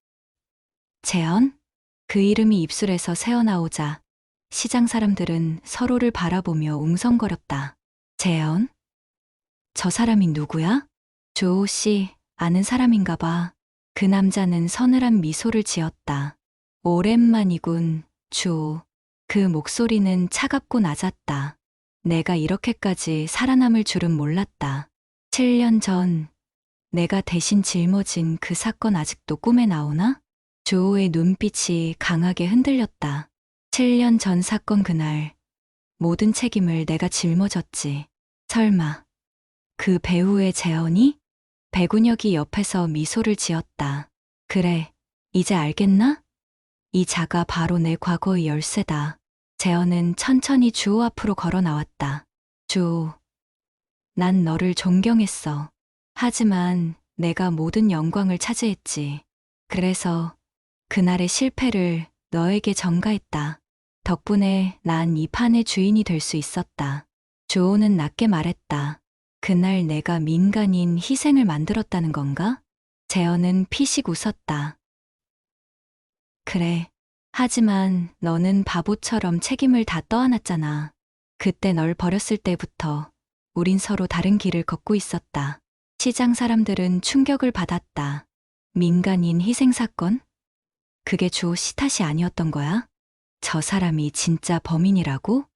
재현? 그 이름이 입술에서 새어나오자 시장 사람들은 서로를 바라보며 웅성거렸다. 재현? 저 사람이 누구야? 주호 씨, 아는 사람인가 봐. 그 남자는 서늘한 미소를 지었다. 오랜만이군, 주호. 그 목소리는 차갑고 낮았다. 내가 이렇게까지 살아남을 줄은 몰랐다. 7년 전 내가 대신 짊어진 그 사건 아직도 꿈에 나오나? 주호의 눈빛이 강하게 흔들렸다. 7년 전 사건 그날 모든 책임을 내가 짊어졌지. 설마 그 배우의 재현이? 백운혁이 옆에서 미소를 지었다. 그래, 이제 알겠나? 이 자가 바로 내 과거의 열쇠다. 재현은 천천히 주호 앞으로 걸어 나왔다. 주호, 난 너를 존경했어. 하지만 내가 모든 영광을 차지했지. 그래서 그날의 실패를 너에게 전가했다. 덕분에 난 이 판의 주인이 될 수 있었다. 주호는 낮게 말했다. 그날 내가 민간인 희생을 만들었다는 건가? 재현은 피식 웃었다. 그래. 하지만 너는 바보처럼 책임을 다 떠안았잖아. 그때 널 버렸을 때부터 우린 서로 다른 길을 걷고 있었다. 시장 사람들은 충격을 받았다. 민간인 희생 사건? 그게 주호 씨 탓이 아니었던 거야? 저 사람이 진짜 범인이라고?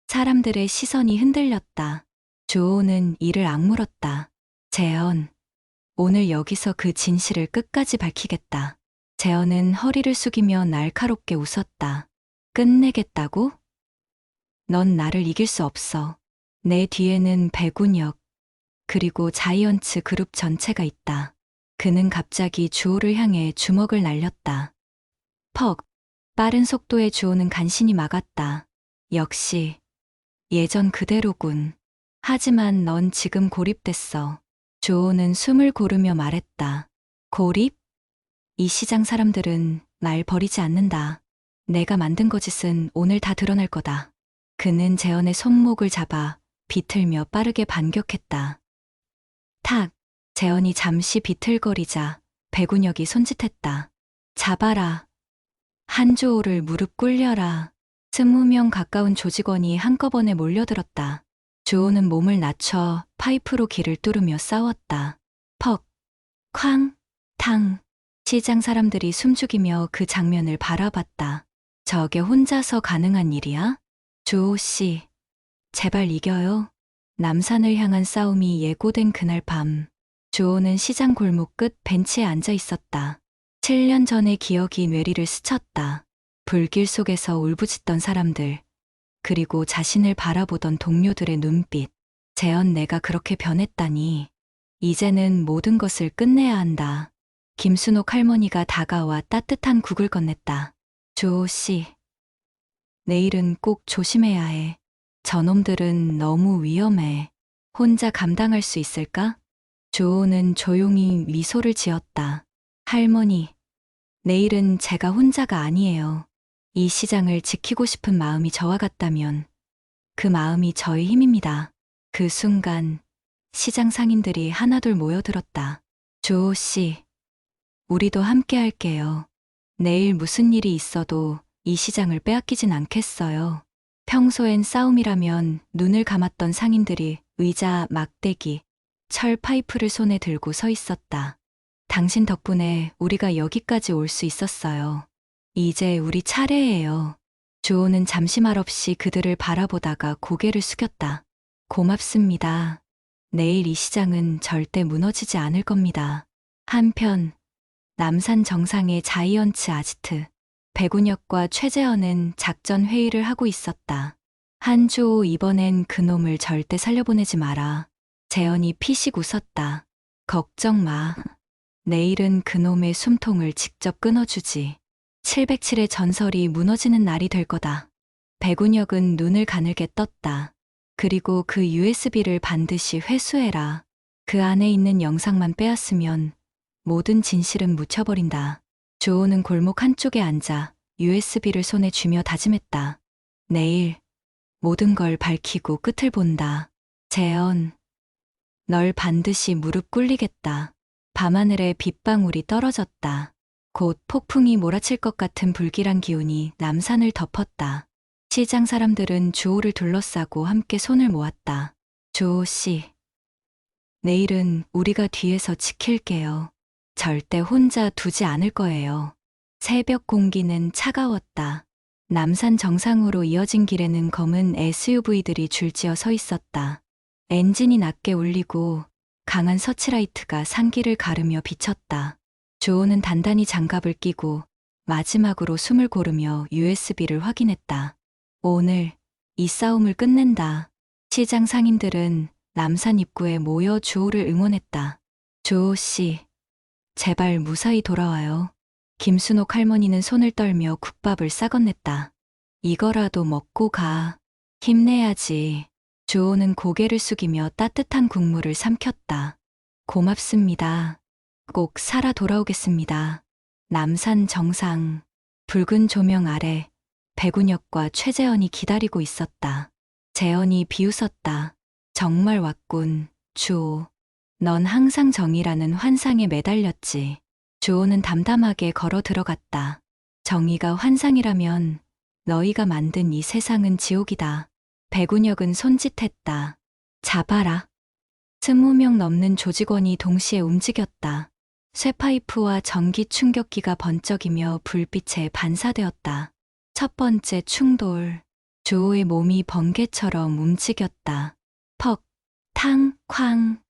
사람들의 시선이 흔들렸다. 주호는 이를 악물었다. 재현, 오늘 여기서 그 진실을 끝까지 밝히겠다. 재현은 허리를 숙이며 날카롭게 웃었다. 끝내겠다고? 넌 나를 이길 수 없어. 내 뒤에는 백운혁, 그리고 자이언츠 그룹 전체가 있다. 그는 갑자기 주호를 향해 주먹을 날렸다. 퍽! 빠른 속도의 주호는 간신히 막았다. 역시 예전 그대로군. 하지만 넌 지금 고립됐어. 주호는 숨을 고르며 말했다. 고립? 이 시장 사람들은 날 버리지 않는다. 내가 만든 거짓은 오늘 다 드러날 거다. 그는 재현의 손목을 잡아 비틀며 빠르게 반격했다. 탁! 재현이 잠시 비틀거리자 백운혁이 손짓했다. 잡아라. 한주호를 무릎 꿇려라. 20명 가까운 조직원이 한꺼번에 몰려들었다. 주호는 몸을 낮춰 파이프로 길을 뚫으며 싸웠다. 퍽! 쾅! 탕! 시장 사람들이 숨죽이며 그 장면을 바라봤다. 저게 혼자서 가능한 일이야? 주호 씨, 제발 이겨요. 남산을 향한 싸움이 예고된 그날 밤, 주호는 시장 골목 끝 벤치에 앉아 있었다. 7년 전의 기억이 뇌리를 스쳤다. 불길 속에서 울부짖던 사람들, 그리고 자신을 바라보던 동료들의 눈빛. 재현, 내가 그렇게 변했다니. 이제는 모든 것을 끝내야 한다. 김순옥 할머니가 다가와 따뜻한 국을 건넸다. 주호 씨, 내일은 꼭 조심해야 해. 저놈들은 너무 위험해. 혼자 감당할 수 있을까? 주호는 조용히 미소를 지었다. 할머니, 내일은 제가 혼자가 아니에요. 이 시장을 지키고 싶은 마음이 저와 같다면 그 마음이 저의 힘입니다. 그 순간 시장 상인들이 하나둘 모여들었다. 주호 씨, 우리도 함께 할게요. 내일 무슨 일이 있어도 이 시장을 빼앗기진 않겠어요. 평소엔 싸움이라면 눈을 감았던 상인들이 의자, 막대기, 철 파이프를 손에 들고 서 있었다. 당신 덕분에 우리가 여기까지 올 수 있었어요. 이제 우리 차례예요. 주호는 잠시 말없이 그들을 바라보다가 고개를 숙였다. 고맙습니다. 내일 이 시장은 절대 무너지지 않을 겁니다. 한편 남산 정상의 자이언츠 아지트, 백운혁과 최재현은 작전 회의를 하고 있었다. 한주호, 이번엔 그놈을 절대 살려보내지 마라. 재현이 피식 웃었다. 걱정 마. 내일은 그놈의 숨통을 직접 끊어주지. 707의 전설이 무너지는 날이 될 거다. 백운혁은 눈을 가늘게 떴다. 그리고 그 USB를 반드시 회수해라. 그 안에 있는 영상만 빼앗으면 모든 진실은 묻혀버린다. 주호는 골목 한쪽에 앉아 USB를 손에 쥐며 다짐했다. 내일 모든 걸 밝히고 끝을 본다. 재현, 널 반드시 무릎 꿇리겠다. 밤하늘에 빗방울이 떨어졌다. 곧 폭풍이 몰아칠 것 같은 불길한 기운이 남산을 덮었다. 시장 사람들은 주호를 둘러싸고 함께 손을 모았다. 주호 씨, 내일은 우리가 뒤에서 지킬게요. 절대 혼자 두지 않을 거예요. 새벽 공기는 차가웠다. 남산 정상으로 이어진 길에는 검은 SUV들이 줄지어 서 있었다. 엔진이 낮게 울리고 강한 서치라이트가 산길을 가르며 비쳤다. 주호는 단단히 장갑을 끼고 마지막으로 숨을 고르며 USB를 확인했다. 오늘 이 싸움을 끝낸다. 시장 상인들은 남산 입구에 모여 주호를 응원했다. 주호 씨, 제발 무사히 돌아와요. 김순옥 할머니는 손을 떨며 국밥을 싸건넸다. 이거라도 먹고 가. 힘내야지. 주호는 고개를 숙이며 따뜻한 국물을 삼켰다. 고맙습니다. 꼭 살아 돌아오겠습니다. 남산 정상, 붉은 조명 아래 백운혁과 최재현이 기다리고 있었다. 재현이 비웃었다. 정말 왔군, 주호. 넌 항상 정의라는 환상에 매달렸지. 주호는 담담하게 걸어 들어갔다. 정의가 환상이라면 너희가 만든 이 세상은 지옥이다. 백운혁은 손짓했다. 잡아라. 20명 넘는 조직원이 동시에 움직였다. 쇠파이프와 전기 충격기가 번쩍이며 불빛에 반사되었다. 첫 번째 충돌. 주호의 몸이 번개처럼 움직였다. 퍽, 탕, 쾅.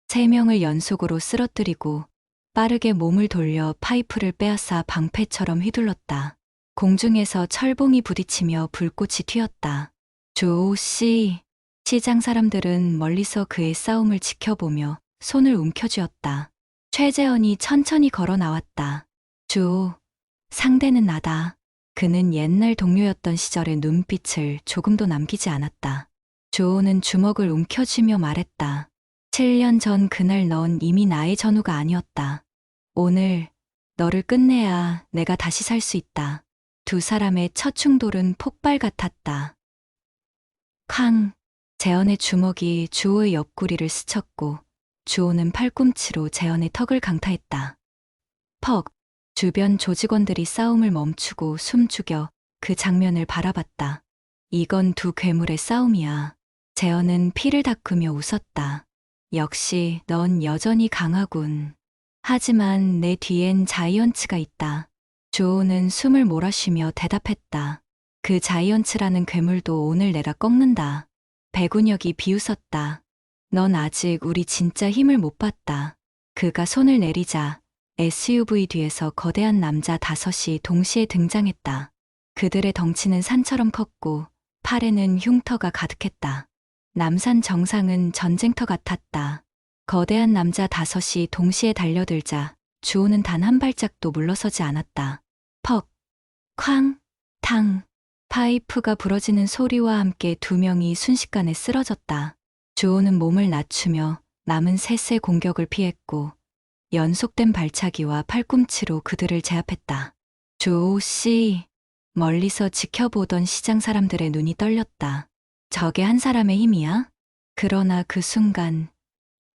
3명을 연속으로 쓰러뜨리고 빠르게 몸을 돌려 파이프를 빼앗아 방패처럼 휘둘렀다. 공중에서 철봉이 부딪히며 불꽃이 튀었다. 주호 씨. 시장 사람들은 멀리서 그의 싸움을 지켜보며 손을 움켜쥐었다. 최재원이 천천히 걸어 나왔다. 주호, 상대는 나다. 그는 옛날 동료였던 시절의 눈빛을 조금도 남기지 않았다. 주호는 주먹을 움켜쥐며 말했다. 7년 전 그날 넌 이미 나의 전우가 아니었다. 오늘 너를 끝내야 내가 다시 살 수 있다. 두 사람의 첫 충돌은 폭발 같았다. 쾅! 재현의 주먹이 주호의 옆구리를 스쳤고 주호는 팔꿈치로 재현의 턱을 강타했다. 퍽! 주변 조직원들이 싸움을 멈추고 숨죽여 그 장면을 바라봤다. 이건 두 괴물의 싸움이야. 재현은 피를 닦으며 웃었다. 역시 넌 여전히 강하군. 하지만 내 뒤엔 자이언츠가 있다. 주호는 숨을 몰아쉬며 대답했다. 그 자이언츠라는 괴물도 오늘 내가 꺾는다. 백운혁이 비웃었다. 넌 아직 우리 진짜 힘을 못 봤다. 그가 손을 내리자 SUV 뒤에서 거대한 남자 5이 동시에 등장했다. 그들의 덩치는 산처럼 컸고 팔에는 흉터가 가득했다. 남산 정상은 전쟁터 같았다. 거대한 남자 5이 동시에 달려들자 주호는 단 한 발짝도 물러서지 않았다. 퍽, 쾅, 탕. 파이프가 부러지는 소리와 함께 두 명이 순식간에 쓰러졌다. 주호는 몸을 낮추며 남은 셋의 공격을 피했고 연속된 발차기와 팔꿈치로 그들을 제압했다. 주호 씨, 멀리서 지켜보던 시장 사람들의 눈이 떨렸다. 저게 한 사람의 힘이야? 그러나 그 순간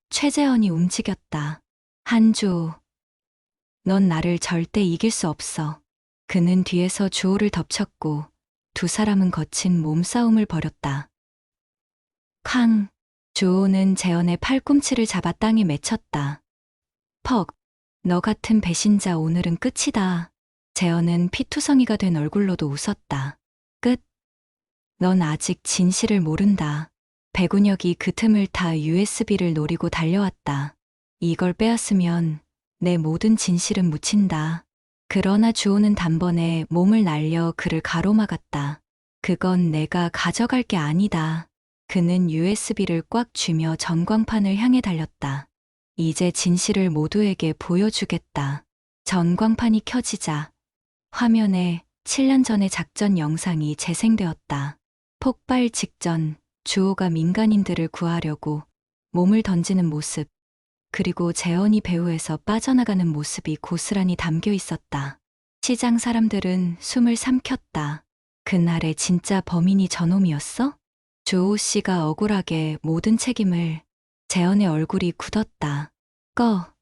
최재현이 움직였다. 한주호, 넌 나를 절대 이길 수 없어. 그는 뒤에서 주호를 덮쳤고 두 사람은 거친 몸싸움을 벌였다. 쾅! 주호는 재현의 팔꿈치를 잡아 땅에 맺혔다. 퍽! 너 같은 배신자 오늘은 끝이다. 재현은 피투성이가 된 얼굴로도 웃었다. 끝! 넌 아직 진실을 모른다. 백운혁이 그 틈을 타 USB를 노리고 달려왔다. 이걸 빼앗으면 내 모든 진실은 묻힌다. 그러나 주호는 단번에 몸을 날려 그를 가로막았다. 그건 내가 가져갈 게 아니다. 그는 USB를 꽉 쥐며 전광판을 향해 달렸다. 이제 진실을 모두에게 보여주겠다. 전광판이 켜지자 화면에 7년 전의 작전 영상이 재생되었다. 폭발 직전 주호가 민간인들을 구하려고 몸을 던지는 모습, 그리고 재현이 배후에서 빠져나가는 모습이 고스란히 담겨 있었다. 시장 사람들은 숨을 삼켰다. 그날의 진짜 범인이 저놈이었어? 주호 씨가 억울하게 모든 책임을. 재현의 얼굴이 굳었다. 꺼.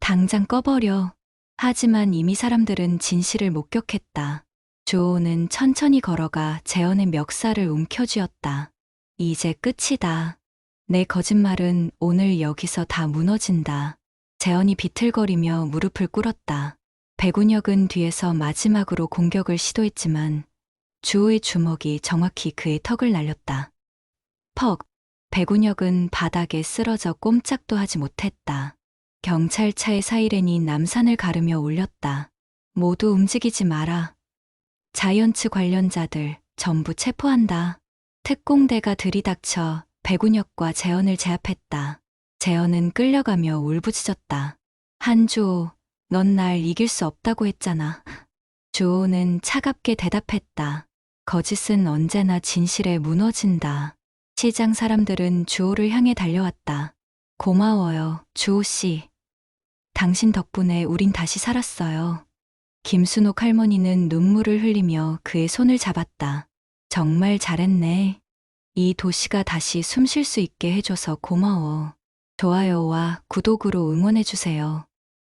당장 꺼버려. 하지만 이미 사람들은 진실을 목격했다. 주호는 천천히 걸어가 재현의 멱살을 움켜쥐었다. 이제 끝이다. 내 거짓말은 오늘 여기서 다 무너진다. 재현이 비틀거리며 무릎을 꿇었다. 백운혁은 뒤에서 마지막으로 공격을 시도했지만 주호의 주먹이 정확히 그의 턱을 날렸다. 퍽! 백운혁은 바닥에 쓰러져 꼼짝도 하지 못했다. 경찰차의 사이렌이 남산을 가르며 울렸다. 모두 움직이지 마라. 자이언츠 관련자들 전부 체포한다. 특공대가 들이닥쳐 백운혁과 재현을 제압했다. 재현은 끌려가며 울부짖었다. 한주호, 넌 날 이길 수 없다고 했잖아. 주호는 차갑게 대답했다. 거짓은 언제나 진실에 무너진다. 시장 사람들은 주호를 향해 달려왔다. 고마워요, 주호 씨. 당신 덕분에 우린 다시 살았어요. 김순옥 할머니는 눈물을 흘리며 그의 손을 잡았다. 정말 잘했네. 이 도시가 다시 숨 쉴 수 있게 해줘서 고마워. 좋아요와 구독으로 응원해주세요.